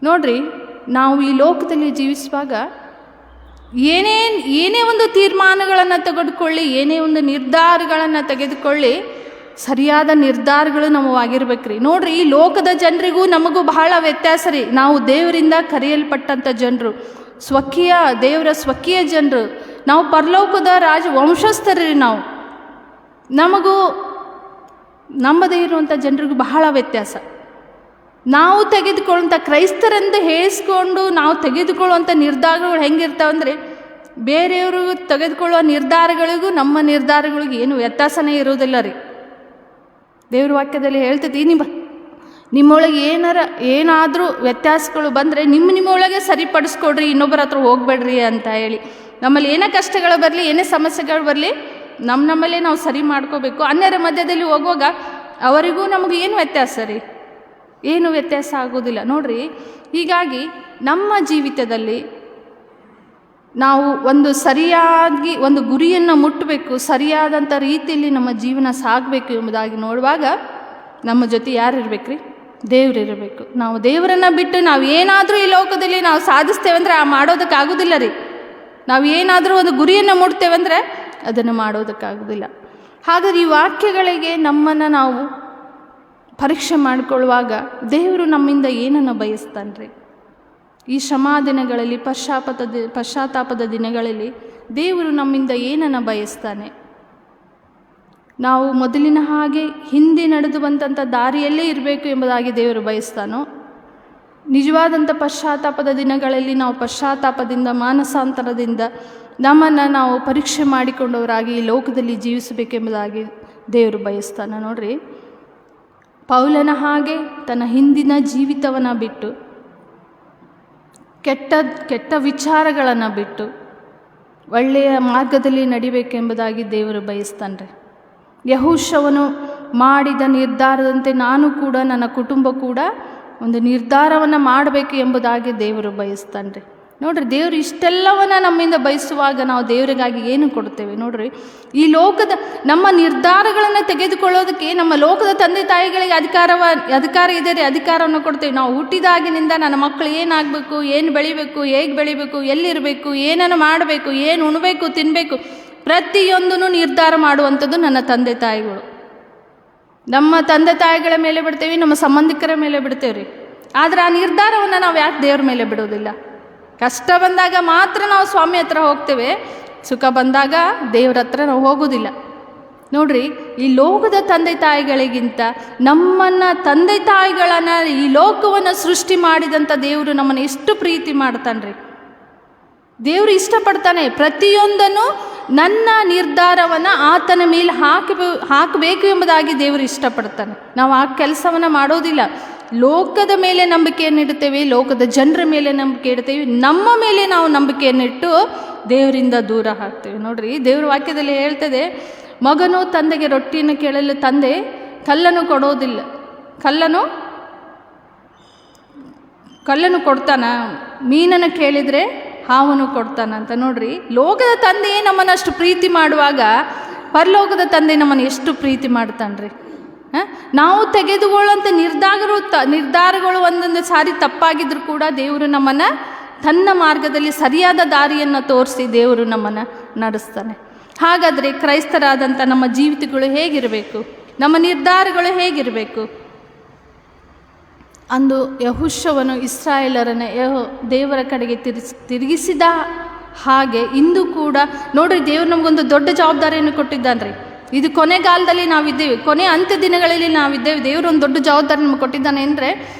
ನೋಡ್ರಿ, ನಾವು ಈ ಲೋಕದಲ್ಲಿ ಜೀವಿಸುವಾಗ ಏನೇ ಒಂದು ತೀರ್ಮಾನಗಳನ್ನು ತೆಗೆದುಕೊಳ್ಳಿ, ಏನೇ ಒಂದು ನಿರ್ಧಾರಗಳನ್ನು ತೆಗೆದುಕೊಳ್ಳಿ, ಸರಿಯಾದ ನಿರ್ಧಾರಗಳು ನಮ್ಮವಾಗಿರ್ಬೇಕು ರೀ. ನೋಡ್ರಿ, ಈ ಲೋಕದ ಜನರಿಗೂ ನಮಗೂ ಬಹಳ ವ್ಯತ್ಯಾಸ ರೀ. ನಾವು ದೇವರಿಂದ ಕರೆಯಲ್ಪಟ್ಟಂಥ ಜನರು, ದೇವರ ಸ್ವಕೀಯ ಜನರು, ನಾವು ಪರಲೋಕದ ವಂಶಸ್ಥರಿ. ನಮಗೂ ನಂಬದೇ ಇರುವಂಥ ಜನರಿಗೂ ಬಹಳ ವ್ಯತ್ಯಾಸ. ನಾವು ತೆಗೆದುಕೊಳ್ಳುವಂಥ ಕ್ರೈಸ್ತರೆಂದು ಹೇಳಿಸ್ಕೊಂಡು ನಾವು ತೆಗೆದುಕೊಳ್ಳುವಂಥ ನಿರ್ಧಾರಗಳು ಹೆಂಗಿರ್ತಾವಂದರೆ, ಬೇರೆಯವರು ತೆಗೆದುಕೊಳ್ಳುವ ನಿರ್ಧಾರಗಳಿಗೂ ನಮ್ಮ ನಿರ್ಧಾರಗಳಿಗೂ ಏನು ವ್ಯತ್ಯಾಸನೇ ಇರೋದಿಲ್ಲ ರೀ. ದೇವ್ರ ವಾಕ್ಯದಲ್ಲಿ ಹೇಳ್ತೈತಿ, ನಿಮ್ಮೊಳಗೆ ಏನಾದರೂ ವ್ಯತ್ಯಾಸಗಳು ಬಂದರೆ ನಿಮ್ಮೊಳಗೆ ಸರಿಪಡಿಸ್ಕೊಡ್ರಿ, ಇನ್ನೊಬ್ಬರ ಹತ್ರ ಹೋಗ್ಬೇಡ್ರಿ ಅಂತ ಹೇಳಿ. ನಮ್ಮಲ್ಲಿ ಏನೇ ಕಷ್ಟಗಳು ಬರಲಿ, ಏನೇ ಸಮಸ್ಯೆಗಳು ಬರಲಿ, ನಮ್ಮಲ್ಲೇ ನಾವು ಸರಿ ಮಾಡ್ಕೋಬೇಕು. ಅನ್ಯರ ಮಧ್ಯದಲ್ಲಿ ಹೋಗುವಾಗ ಅವರಿಗೂ ನಮಗೆ ಏನು ವ್ಯತ್ಯಾಸ ರೀ? ಏನು ವ್ಯತ್ಯಾಸ ಆಗೋದಿಲ್ಲ. ನೋಡ್ರಿ, ಹೀಗಾಗಿ ನಮ್ಮ ಜೀವಿತದಲ್ಲಿ ನಾವು ಸರಿಯಾಗಿ ಒಂದು ಗುರಿಯನ್ನು ಮುಟ್ಟಬೇಕು, ಸರಿಯಾದಂಥ ರೀತಿಯಲ್ಲಿ ನಮ್ಮ ಜೀವನ ಸಾಗಬೇಕು ಎಂಬುದಾಗಿ ನೋಡುವಾಗ ನಮ್ಮ ಜೊತೆ ಯಾರು ಇರಬೇಕು ರೀ? ದೇವ್ರು ಇರಬೇಕು. ನಾವು ದೇವರನ್ನು ಬಿಟ್ಟು ನಾವು ಏನಾದರೂ ಈ ಲೋಕದಲ್ಲಿ ನಾವು ಸಾಧಿಸ್ತೇವೆ ಅಂದರೆ ಮಾಡೋದಕ್ಕಾಗೋದಿಲ್ಲ ರೀ. ನಾವು ಏನಾದರೂ ಒಂದು ಗುರಿಯನ್ನು ಮುಟ್ತೇವೆ ಅಂದರೆ ಅದನ್ನು ಮಾಡೋದಕ್ಕಾಗೋದಿಲ್ಲ. ಹಾಗಾದ್ರೆ ಈ ವಾಕ್ಯಗಳಿಗೆ ನಮ್ಮನ್ನು ನಾವು ಪರೀಕ್ಷೆ ಮಾಡಿಕೊಳ್ಳುವಾಗ ದೇವರು ನಮ್ಮಿಂದ ಏನನ್ನು ಬಯಸ್ತಾನೆ ರೀ? ಈ ಶ್ರಮಾ ದಿನಗಳಲ್ಲಿ, ಪಶ್ಚಾತ್ತಾಪದ ದಿನಗಳಲ್ಲಿ ದೇವರು ನಮ್ಮಿಂದ ಏನನ್ನು ಬಯಸ್ತಾನೆ? ನಾವು ಮೊದಲಿನ ಹಾಗೆ ಹಿಂದೆ ನಡೆದು ಬಂದಂಥ ದಾರಿಯಲ್ಲೇ ಇರಬೇಕು ಎಂಬುದಾಗಿ ದೇವರು ಬಯಸ್ತಾನೋ, ನಿಜವಾದಂಥ ಪಶ್ಚಾತ್ತಾಪದ ದಿನಗಳಲ್ಲಿ ನಾವು ಪಶ್ಚಾತ್ತಾಪದಿಂದ, ಮಾನಸಾಂತರದಿಂದ ನಮ್ಮನ್ನು ನಾವು ಪರೀಕ್ಷೆ ಮಾಡಿಕೊಂಡವರಾಗಿ ಈ ಲೋಕದಲ್ಲಿ ಜೀವಿಸಬೇಕೆಂಬುದಾಗಿ ದೇವರು ಬಯಸ್ತಾನೆ. ನೋಡ್ರಿ, ಪೌಲನ ಹಾಗೆ ತನ್ನ ಹಿಂದಿನ ಜೀವಿತವನ್ನು ಬಿಟ್ಟು, ಕೆಟ್ಟ ವಿಚಾರಗಳನ್ನು ಬಿಟ್ಟು ಒಳ್ಳೆಯ ಮಾರ್ಗದಲ್ಲಿ ನಡಿಬೇಕೆಂಬುದಾಗಿ ದೇವರು ಬಯಸ್ತಾನೆ ರೀ. ಯೆಹೋಶುವನು ಮಾಡಿದ ನಿರ್ಧಾರದಂತೆ ನಾನು ಕೂಡ, ನನ್ನ ಕುಟುಂಬ ಕೂಡ ಒಂದು ನಿರ್ಧಾರವನ್ನು ಮಾಡಬೇಕು ಎಂಬುದಾಗಿ ದೇವರು ಬಯಸ್ತಾನೆ ರೀ. ನೋಡ್ರಿ, ದೇವರು ಇಷ್ಟೆಲ್ಲವನ್ನು ನಮ್ಮಿಂದ ಬಯಸುವಾಗ ನಾವು ದೇವರಿಗಾಗಿ ಏನು ಕೊಡ್ತೇವೆ? ನೋಡ್ರಿ, ಈ ಲೋಕದ ನಮ್ಮ ನಿರ್ಧಾರಗಳನ್ನು ತೆಗೆದುಕೊಳ್ಳೋದಕ್ಕೆ ನಮ್ಮ ಲೋಕದ ತಂದೆ ತಾಯಿಗಳಿಗೆ ಅಧಿಕಾರ ಇದೆ ರೀ. ಅಧಿಕಾರವನ್ನು ಕೊಡ್ತೇವೆ. ನಾವು ಹುಟ್ಟಿದಾಗಿನಿಂದ ನನ್ನ ಮಕ್ಕಳು ಏನಾಗಬೇಕು, ಏನು ಬೆಳಿಬೇಕು, ಹೇಗೆ ಬೆಳಿಬೇಕು, ಎಲ್ಲಿರಬೇಕು, ಏನನ್ನು ಮಾಡಬೇಕು, ಏನು ಉಣಬೇಕು, ತಿನ್ನಬೇಕು, ಪ್ರತಿಯೊಂದನ್ನು ನಿರ್ಧಾರ ಮಾಡುವಂಥದ್ದು ನನ್ನ ತಂದೆ ತಾಯಿಗಳು. ನಮ್ಮ ತಂದೆ ತಾಯಿಗಳ ಮೇಲೆ ಬಿಡ್ತೇವೆ, ನಮ್ಮ ಸಂಬಂಧಿಕರ ಮೇಲೆ ಬಿಡ್ತೇವೆ ರೀ. ಆದರೆ ಆ ನಿರ್ಧಾರವನ್ನು ನಾವು ಯಾಕೆ ದೇವ್ರ ಮೇಲೆ ಬಿಡೋದಿಲ್ಲ? ಕಷ್ಟ ಬಂದಾಗ ಮಾತ್ರ ನಾವು ಸ್ವಾಮಿ ಹತ್ರ ಹೋಗ್ತೇವೆ, ಸುಖ ಬಂದಾಗ ದೇವ್ರ ಹತ್ರ ನಾವು ಹೋಗೋದಿಲ್ಲ. ನೋಡ್ರಿ, ಈ ಲೋಕದ ತಂದೆ ತಾಯಿಗಳಿಗಿಂತ ನಮ್ಮನ್ನು, ತಂದೆ ತಾಯಿಗಳನ್ನು, ಈ ಲೋಕವನ್ನು ಸೃಷ್ಟಿ ಮಾಡಿದಂಥ ದೇವರು ನಮ್ಮನ್ನು ಎಷ್ಟು ಪ್ರೀತಿ ಮಾಡ್ತಾನೆ ರೀ. ದೇವರು ಇಷ್ಟಪಡ್ತಾನೆ ಪ್ರತಿಯೊಂದನ್ನು, ನನ್ನ ನಿರ್ಧಾರವನ್ನು ಆತನ ಮೇಲೆ ಹಾಕಬೇಕು ಎಂಬುದಾಗಿ ದೇವರು ಇಷ್ಟಪಡ್ತಾನೆ. ನಾವು ಆ ಕೆಲಸವನ್ನು ಮಾಡೋದಿಲ್ಲ. ಲೋಕದ ಮೇಲೆ ನಂಬಿಕೆಯನ್ನು ಇಡ್ತೇವೆ, ಲೋಕದ ಜನರ ಮೇಲೆ ನಂಬಿಕೆ ಇಡ್ತೇವೆ, ನಮ್ಮ ಮೇಲೆ ನಾವು ನಂಬಿಕೆಯನ್ನಿಟ್ಟು ದೇವರಿಂದ ದೂರ ಆಗ್ತೇವೆ. ನೋಡ್ರಿ, ದೇವ್ರ ವಾಕ್ಯದಲ್ಲಿ ಹೇಳ್ತದೆ, ಮಗನು ತಂದೆಗೆ ರೊಟ್ಟಿಯನ್ನು ಕೇಳಲು ತಂದೆ ಕಲ್ಲನ್ನು ಕೊಡೋದಿಲ್ಲ, ಕಲ್ಲನ್ನು ಕೊಡ್ತಾನ, ಮೀನನ್ನು ಕೇಳಿದರೆ ಹಾವನ್ನು ಕೊಡ್ತಾನಂತ. ನೋಡ್ರಿ, ಲೋಕದ ತಂದೆಯೇ ನಮ್ಮನ್ನು ಅಷ್ಟು ಪ್ರೀತಿ ಮಾಡುವಾಗ ಪರಲೋಕದ ತಂದೆ ನಮ್ಮನ್ನು ಎಷ್ಟು ಪ್ರೀತಿ ಮಾಡ್ತಾನ್ರಿ. ನಾವು ತೆಗೆದುಕೊಳ್ಳುವಂಥ ನಿರ್ಧಾರಗಳು ಒಂದೊಂದು ಸಾರಿ ತಪ್ಪಾಗಿದ್ರು ಕೂಡ ದೇವರು ನಮ್ಮನ್ನು ತನ್ನ ಮಾರ್ಗದಲ್ಲಿ ಸರಿಯಾದ ದಾರಿಯನ್ನು ತೋರಿಸಿ ದೇವರು ನಮ್ಮನ್ನು ನಡೆಸ್ತಾನೆ. ಹಾಗಾದರೆ ಕ್ರೈಸ್ತರಾದಂಥ ನಮ್ಮ ಜೀವಿತಗಳು ಹೇಗಿರಬೇಕು? ನಮ್ಮ ನಿರ್ಧಾರಗಳು ಹೇಗಿರಬೇಕು? ಅಂದು ಯೆಹೋಶುವನು ಇಸ್ರಾಯೇಲರನ್ನು ದೇವರ ಕಡೆಗೆ ತಿರುಗಿಸಿದ ಹಾಗೆ ಇಂದು ಕೂಡ ನೋಡ್ರಿ, ದೇವರು ನಮಗೊಂದು ದೊಡ್ಡ ಜವಾಬ್ದಾರಿಯನ್ನು ಕೊಟ್ಟಿದ್ದಾನೆ ರೀ. ಇದು ಕೊನೆಗಾಲದಲ್ಲಿ ನಾವಿದ್ದೇವೆ, ಕೊನೆ ಅಂತ್ಯ ದಿನಗಳಲ್ಲಿ ನಾವಿದ್ದೇವೆ. ದೇವರು ಒಂದು ದೊಡ್ಡ ಜವಾಬ್ದಾರಿ ನಮಗೆ ಕೊಟ್ಟಿದ್ದಾನೆ. ಅಂದರೆ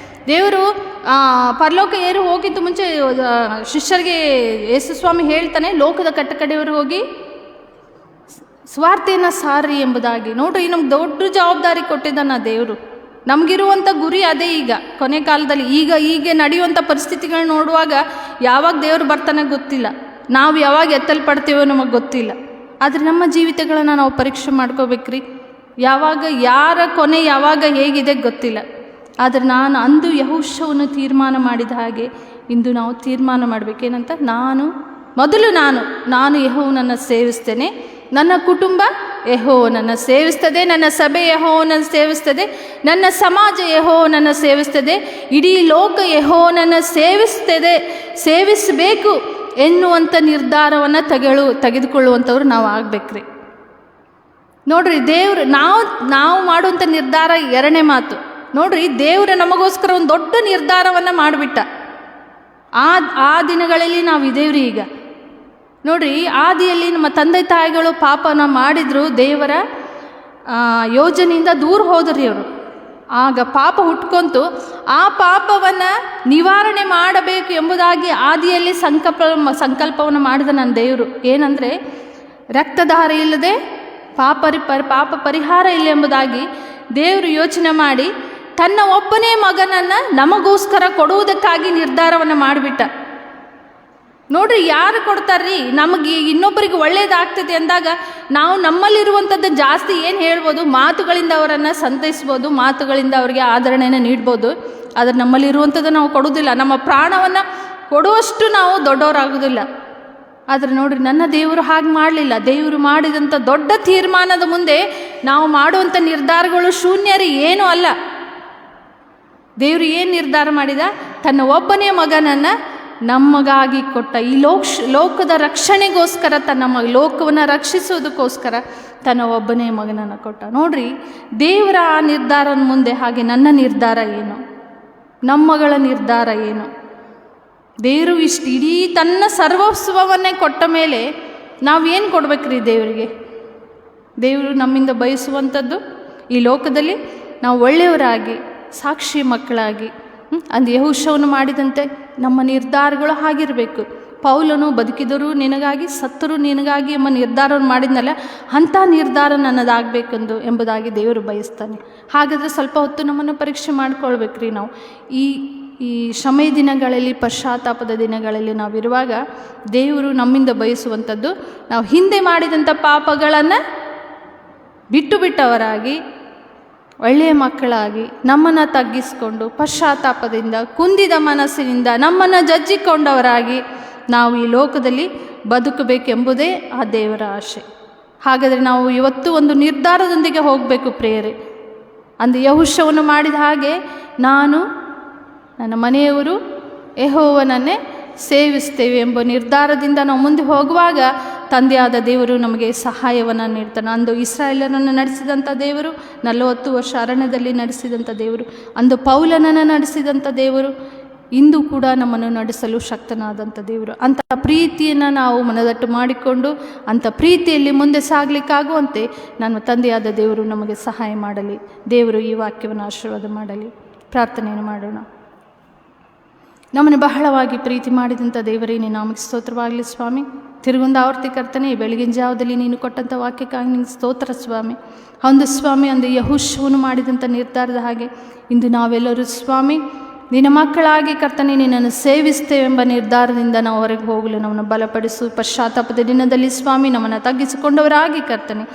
ದೇವರು ಪರಲೋಕ ಏರು ಹೋಗಿದ್ದು ಮುಂಚೆ ಶಿಷ್ಯರಿಗೆ ಯೇಸು ಸ್ವಾಮಿ ಹೇಳ್ತಾನೆ, ಲೋಕದ ಕಟ್ಟಕಡೆಯವರು ಹೋಗಿ ಸ್ವಾರ್ಥೆಯನ್ನು ಸಾರಿ ಎಂಬುದಾಗಿ. ನೋಡ್ರಿ, ನಮ್ಗೆ ದೊಡ್ಡ ಜವಾಬ್ದಾರಿ ಕೊಟ್ಟಿದ್ದಾನ ದೇವರು. ನಮಗಿರುವಂಥ ಗುರಿ ಅದೇ. ಈಗ ಕೊನೆ ಕಾಲದಲ್ಲಿ ಈಗ ನಡೆಯುವಂಥ ಪರಿಸ್ಥಿತಿಗಳನ್ನ ನೋಡುವಾಗ ಯಾವಾಗ ದೇವರು ಬರ್ತಾನೆ ಗೊತ್ತಿಲ್ಲ, ನಾವು ಯಾವಾಗ ಎತ್ತಲ್ಪಡ್ತೀವೋ ನಮಗೆ ಗೊತ್ತಿಲ್ಲ. ಆದರೆ ನಮ್ಮ ಜೀವಿತಗಳನ್ನು ನಾವು ಪರೀಕ್ಷೆ ಮಾಡ್ಕೋಬೇಕ್ರಿ. ಯಾವಾಗ ಯಾರ ಕೊನೆ ಯಾವಾಗ ಹೇಗಿದೆ ಗೊತ್ತಿಲ್ಲ. ಆದರೆ ನಾನು ಅಂದು ಯೆಹೋಶುವನು ತೀರ್ಮಾನ ಮಾಡಿದ ಹಾಗೆ ಇಂದು ನಾವು ತೀರ್ಮಾನ ಮಾಡಬೇಕೇನಂತ, ನಾನು ಯೆಹೋವನನ್ನು ಸೇವಿಸ್ತೇನೆ, ನನ್ನ ಕುಟುಂಬ ಯೆಹೋವನನ್ನು ಸೇವಿಸ್ತದೆ, ನನ್ನ ಸಭೆ ಯೆಹೋವನನ್ನು ಸೇವಿಸ್ತದೆ, ನನ್ನ ಸಮಾಜ ಯೆಹೋವನನ್ನು ಸೇವಿಸ್ತದೆ, ಇಡೀ ಲೋಕ ಯೆಹೋವನನ್ನು ಸೇವಿಸಬೇಕು ಎನ್ನುವಂಥ ನಿರ್ಧಾರವನ್ನು ತೆಗೆದುಕೊಳ್ಳುವಂಥವ್ರು ನಾವು ಆಗಬೇಕ್ರಿ. ನೋಡ್ರಿ, ದೇವರು ನಾವು ಮಾಡುವಂಥ ನಿರ್ಧಾರ ಎರಡನೇ ಮಾತು. ನೋಡ್ರಿ, ದೇವರು ನಮಗೋಸ್ಕರ ಒಂದು ದೊಡ್ಡ ನಿರ್ಧಾರವನ್ನು ಮಾಡಿಬಿಟ್ಟ. ಆ ದಿನಗಳಲ್ಲಿ ನಾವು ಇದೇವ್ರಿ. ಈಗ ನೋಡ್ರಿ, ಆದಿಯಲ್ಲಿ ನಮ್ಮ ತಂದೆ ತಾಯಿಗಳು ಪಾಪನ ಮಾಡಿದ್ರು, ದೇವರ ಯೋಜನೆಯಿಂದ ದೂರ ಹೋದ್ರಿ ಅವರು. ಆಗ ಪಾಪ ಹುಟ್ಕೊಂತು. ಆ ಪಾಪವನ್ನು ನಿವಾರಣೆ ಮಾಡಬೇಕು ಎಂಬುದಾಗಿ ಆದಿಯಲ್ಲಿ ಸಂಕಲ್ಪವನ್ನು ಮಾಡಿದ ನನ್ನ ದೇವರು. ಏನಂದರೆ, ರಕ್ತಧಾರ ಇಲ್ಲದೆ ಪಾಪ ಪರಿಹಾರ ಇಲ್ಲ ಎಂಬುದಾಗಿ ದೇವರು ಯೋಚನೆ ಮಾಡಿ ತನ್ನ ಒಬ್ಬನೇ ಮಗನನ್ನು ನಮಗೋಸ್ಕರ ಕೊಡುವುದಕ್ಕಾಗಿ ನಿರ್ಧಾರವನ್ನು ಮಾಡಿಬಿಟ್ಟ. ನೋಡ್ರಿ, ಯಾರು ಕೊಡ್ತಾರ್ರಿ? ನಮಗೆ ಇನ್ನೊಬ್ಬರಿಗೆ ಒಳ್ಳೇದಾಗ್ತದೆ ಅಂದಾಗ ನಾವು ನಮ್ಮಲ್ಲಿರುವಂಥದ್ದು ಜಾಸ್ತಿ ಏನು ಹೇಳ್ಬೋದು, ಮಾತುಗಳಿಂದ ಅವರನ್ನು ಸಂತೈಸ್ಬೋದು, ಮಾತುಗಳಿಂದ ಅವರಿಗೆ ಆದರಣೆಯನ್ನು ನೀಡ್ಬೋದು. ಆದರೆ ನಮ್ಮಲ್ಲಿರುವಂಥದ್ದು ನಾವು ಕೊಡೋದಿಲ್ಲ. ನಮ್ಮ ಪ್ರಾಣವನ್ನು ಕೊಡುವಷ್ಟು ನಾವು ದೊಡ್ಡವರಾಗೋದಿಲ್ಲ. ಆದರೆ ನೋಡ್ರಿ, ನನ್ನ ದೇವರು ಹಾಗೆ ಮಾಡಲಿಲ್ಲ. ದೇವರು ಮಾಡಿದಂಥ ದೊಡ್ಡ ತೀರ್ಮಾನದ ಮುಂದೆ ನಾವು ಮಾಡುವಂಥ ನಿರ್ಧಾರಗಳು ಶೂನ್ಯರಿ, ಏನೂ ಅಲ್ಲ. ದೇವರು ಏನು ನಿರ್ಧಾರ ಮಾಡಿದ? ತನ್ನ ಒಬ್ಬನೇ ಮಗನನ್ನು ನಮಗಾಗಿ ಕೊಟ್ಟ ಈ ಲೋಕದ ರಕ್ಷಣೆಗೋಸ್ಕರ ನಮ್ಮ ಲೋಕವನ್ನು ರಕ್ಷಿಸೋದಕ್ಕೋಸ್ಕರ ತನ್ನ ಒಬ್ಬನೇ ಮಗನನ್ನು ಕೊಟ್ಟ. ನೋಡ್ರಿ, ದೇವರ ಆ ನಿರ್ಧಾರದ ಮುಂದೆ ಹಾಗೆ ನನ್ನ ನಿರ್ಧಾರ ಏನು, ನಮ್ಮಗಳ ನಿರ್ಧಾರ ಏನು? ದೇವರು ಇಡೀ ತನ್ನ ಸರ್ವಸ್ವವನ್ನೇ ಕೊಟ್ಟ ಮೇಲೆ ನಾವೇನು ಕೊಡ್ಬೇಕ್ರಿ ದೇವರಿಗೆ? ದೇವರು ನಮ್ಮಿಂದ ಬಯಸುವಂಥದ್ದು ಈ ಲೋಕದಲ್ಲಿ ನಾವು ಒಳ್ಳೆಯವರಾಗಿ ಸಾಕ್ಷಿ ಮಕ್ಕಳಾಗಿ ಅಂದು ಯೆಹೋಶುವನು ಮಾಡಿದಂತೆ ನಮ್ಮ ನಿರ್ಧಾರಗಳು ಆಗಿರಬೇಕು. ಪೌಲನು ಬದುಕಿದರೂ ನಿನಗಾಗಿ ಸತ್ತರೂ ನಿನಗಾಗಿ ಎಂಬ ನಿರ್ಧಾರವನ್ನು ಮಾಡಿದ್ನಲ್ಲ, ಅಂಥ ನಿರ್ಧಾರ ನನ್ನದಾಗಬೇಕೆಂದು ಎಂಬುದಾಗಿ ದೇವರು ಬಯಸ್ತಾನೆ. ಹಾಗಾದರೆ ಸ್ವಲ್ಪ ಹೊತ್ತು ನಮ್ಮನ್ನು ಪರೀಕ್ಷೆ ಮಾಡ್ಕೊಳ್ಬೇಕ್ರಿ. ನಾವು ಈ ಶ್ರಮೆಯ ದಿನಗಳಲ್ಲಿ, ಪಶ್ಚಾತ್ತಾಪದ ದಿನಗಳಲ್ಲಿ ನಾವಿರುವಾಗ ದೇವರು ನಮ್ಮಿಂದ ಬಯಸುವಂಥದ್ದು ನಾವು ಹಿಂದೆ ಮಾಡಿದಂಥ ಪಾಪಗಳನ್ನು ಬಿಟ್ಟವರಾಗಿ ಒಳ್ಳೆಯ ಮಕ್ಕಳಾಗಿ ನಮ್ಮನ್ನು ತಗ್ಗಿಸಿಕೊಂಡು ಪಶ್ಚಾತ್ತಾಪದಿಂದ ಕುಂದಿದ ಮನಸ್ಸಿನಿಂದ ನಮ್ಮನ್ನು ಜಜ್ಜಿಕೊಂಡವರಾಗಿ ನಾವು ಈ ಲೋಕದಲ್ಲಿ ಬದುಕಬೇಕೆಂಬುದೇ ಆ ದೇವರ ಆಶೆ. ಹಾಗಾದರೆ ನಾವು ಇವತ್ತು ಒಂದು ನಿರ್ಧಾರದೊಂದಿಗೆ ಹೋಗಬೇಕು ಪ್ರಿಯರೇ. ಅಂದು ಯೆಹೋಶುವನು ಮಾಡಿದ ಹಾಗೆ ನಾನು ನನ್ನ ಮನೆಯವರು ಯೆಹೋವನನ್ನೇ ಸೇವಿಸ್ತೇವೆ ಎಂಬ ನಿರ್ಧಾರದಿಂದ ನಾವು ಮುಂದೆ ಹೋಗುವಾಗ ತಂದೆಯಾದ ದೇವರು ನಮಗೆ ಸಹಾಯವನ್ನು ನೀಡ್ತಾನೆ. ಅಂದು ಇಸ್ರಾಯೇಲರನ್ನು ನಡೆಸಿದಂಥ ದೇವರು, 40 ವರ್ಷ ಅರಣ್ಯದಲ್ಲಿ ನಡೆಸಿದಂಥ ದೇವರು, ಅಂದು ಪೌಲನನ್ನು ನಡೆಸಿದಂಥ ದೇವರು ಇಂದು ಕೂಡ ನಮ್ಮನ್ನು ನಡೆಸಲು ಶಕ್ತನಾದಂಥ ದೇವರು. ಅಂಥ ಪ್ರೀತಿಯನ್ನು ನಾವು ಮನದಟ್ಟು ಮಾಡಿಕೊಂಡು ಅಂಥ ಪ್ರೀತಿಯಲ್ಲಿ ಮುಂದೆ ಸಾಗಲಿಕ್ಕಾಗುವಂತೆ ನನ್ನ ತಂದೆಯಾದ ದೇವರು ನಮಗೆ ಸಹಾಯ ಮಾಡಲಿ. ದೇವರು ಈ ವಾಕ್ಯವನ್ನು ಆಶೀರ್ವಾದ ಮಾಡಲಿ. ಪ್ರಾರ್ಥನೆಯನ್ನು ಮಾಡೋಣ. ನಮ್ಮನ್ನು ಬಹಳವಾಗಿ ಪ್ರೀತಿ ಮಾಡಿದಂಥ ದೇವರೇ, ನೀನು ನಾಮಕ್ಕೆ ಸ್ತೋತ್ರವಾಗಲಿ ಸ್ವಾಮಿ. ತಿರುಗೊಂದು ಆವರ್ತಿ ಕರ್ತನೆ, ಈ ಬೆಳಗಿನ ಜಾವದಲ್ಲಿ ನೀನು ಕೊಟ್ಟಂಥ ವಾಕ್ಯಕ್ಕಾಗಿ ನಿನಗೆ ಸ್ತೋತ್ರ ಸ್ವಾಮಿ. ಒಂದು ಸ್ವಾಮಿ, ಒಂದು ಯೆಹೋಶುವನು ಮಾಡಿದಂಥ ನಿರ್ಧಾರದ ಹಾಗೆ ಇಂದು ನಾವೆಲ್ಲರೂ ಸ್ವಾಮಿ ನಿನ್ನ ಮಕ್ಕಳಾಗಿ ಕರ್ತನೆ ನಿನ್ನನ್ನು ಸೇವಿಸ್ತೇವೆಂಬ ನಿರ್ಧಾರದಿಂದ ನಾವು ಹೊರಗೆ ಹೋಗಲು ನಮ್ಮನ್ನು ಬಲಪಡಿಸು. ಪಶ್ಚಾತ್ತಾಪದ ದಿನದಲ್ಲಿ ಸ್ವಾಮಿ ನಮ್ಮನ್ನು ತಗ್ಗಿಸಿಕೊಂಡವರಾಗಿ ಕರ್ತನೆ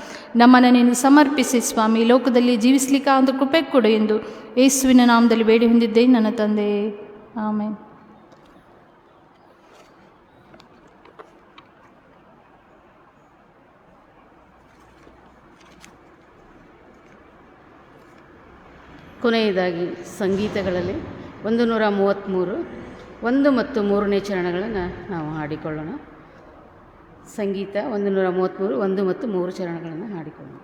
ನಮ್ಮನ್ನು ನೀನು ಸಮರ್ಪಿಸಿ ಸ್ವಾಮಿ ಈ ಲೋಕದಲ್ಲಿ ಜೀವಿಸಲಿಕ್ಕೆ ಒಂದು ಕೃಪೆ ಕೊಡು ಎಂದು ಯೇಸುವಿನ ನಾಮದಲ್ಲಿ ಬೇಡಿ ಹೊಂದಿದ್ದೆ ನನ್ನ ತಂದೆಯೇ, ಆಮೇನ್. ಕೊನೆಯದಾಗಿ ಸಂಗೀತಗಳಲ್ಲಿ 133, 1 ಮತ್ತು 3ನೇ ಚರಣಗಳನ್ನು ನಾವು ಹಾಡಿಕೊಳ್ಳೋಣ. ಸಂಗೀತ 133, 1 ಮತ್ತು 3 ಚರಣಗಳನ್ನು ಹಾಡಿಕೊಳ್ಳೋಣ.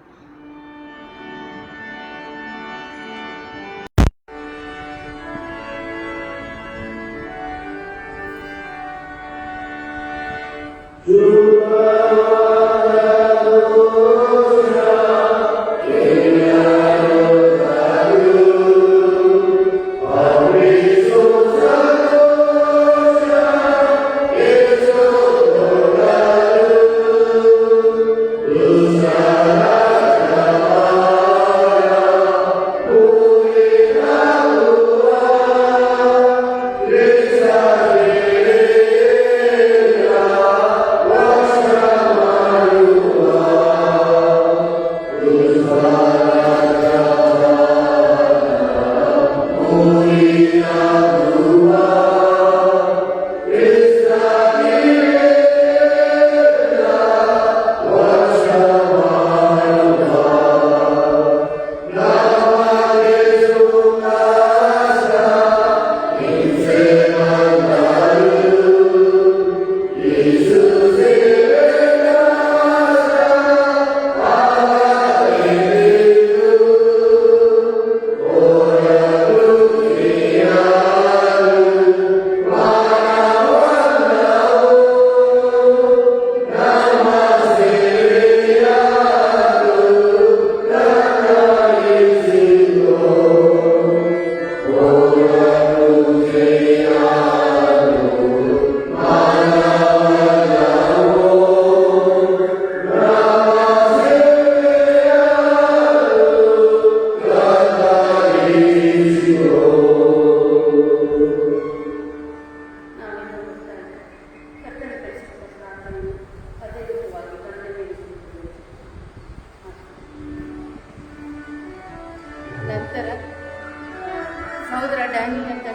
ನಂತರ ಸಹೋದರ ಡ್ಯಾನಿಯಲ್ ಅಂತ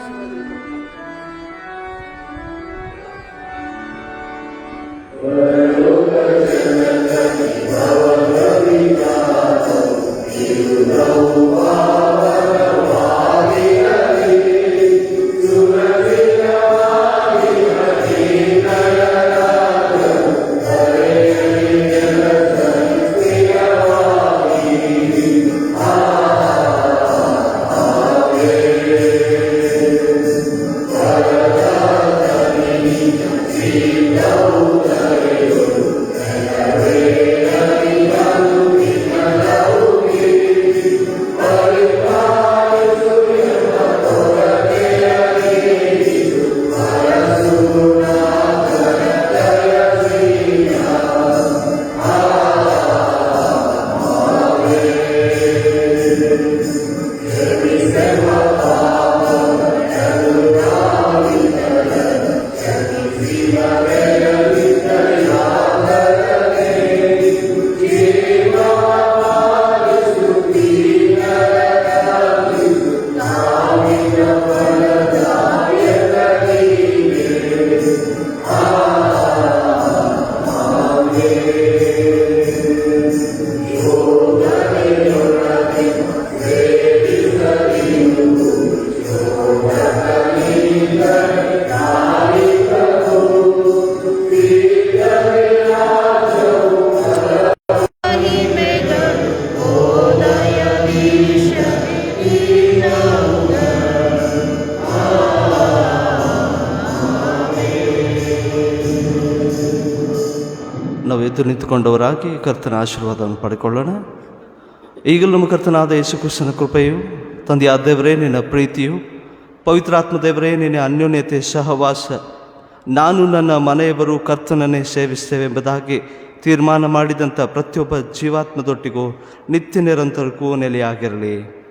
ಎದ್ದು ನಿಂತುಕೊಂಡವರಾಗಿ ಕರ್ತನ ಆಶೀರ್ವಾದವನ್ನು ಪಡೆಕೊಳ್ಳೋಣ. ಈಗಲೂ ನಮ್ಮ ಕರ್ತನಾದ ಯೇಸು ಕ್ರಿಸ್ತನ ಕೃಪೆಯು, ತಂದೆಯಾದ ದೇವರೇ ನಿನ್ನ ಪ್ರೀತಿಯು, ಪವಿತ್ರಾತ್ಮ ದೇವರೇ ನಿನ್ನ ಅನ್ಯೋನ್ಯತೆ ಸಹವಾಸ, ನಾನು ನನ್ನ ಮನೆಯವರು ಕರ್ತನನ್ನೇ ಸೇವಿಸ್ತೇವೆ ಎಂಬುದಾಗಿ ತೀರ್ಮಾನ ಮಾಡಿದಂಥ ಪ್ರತಿಯೊಬ್ಬ ಜೀವಾತ್ಮದೊಟ್ಟಿಗೂ ನಿತ್ಯ ನಿರಂತರಕ್ಕೂ ನೆಲೆಯಾಗಿರಲಿ.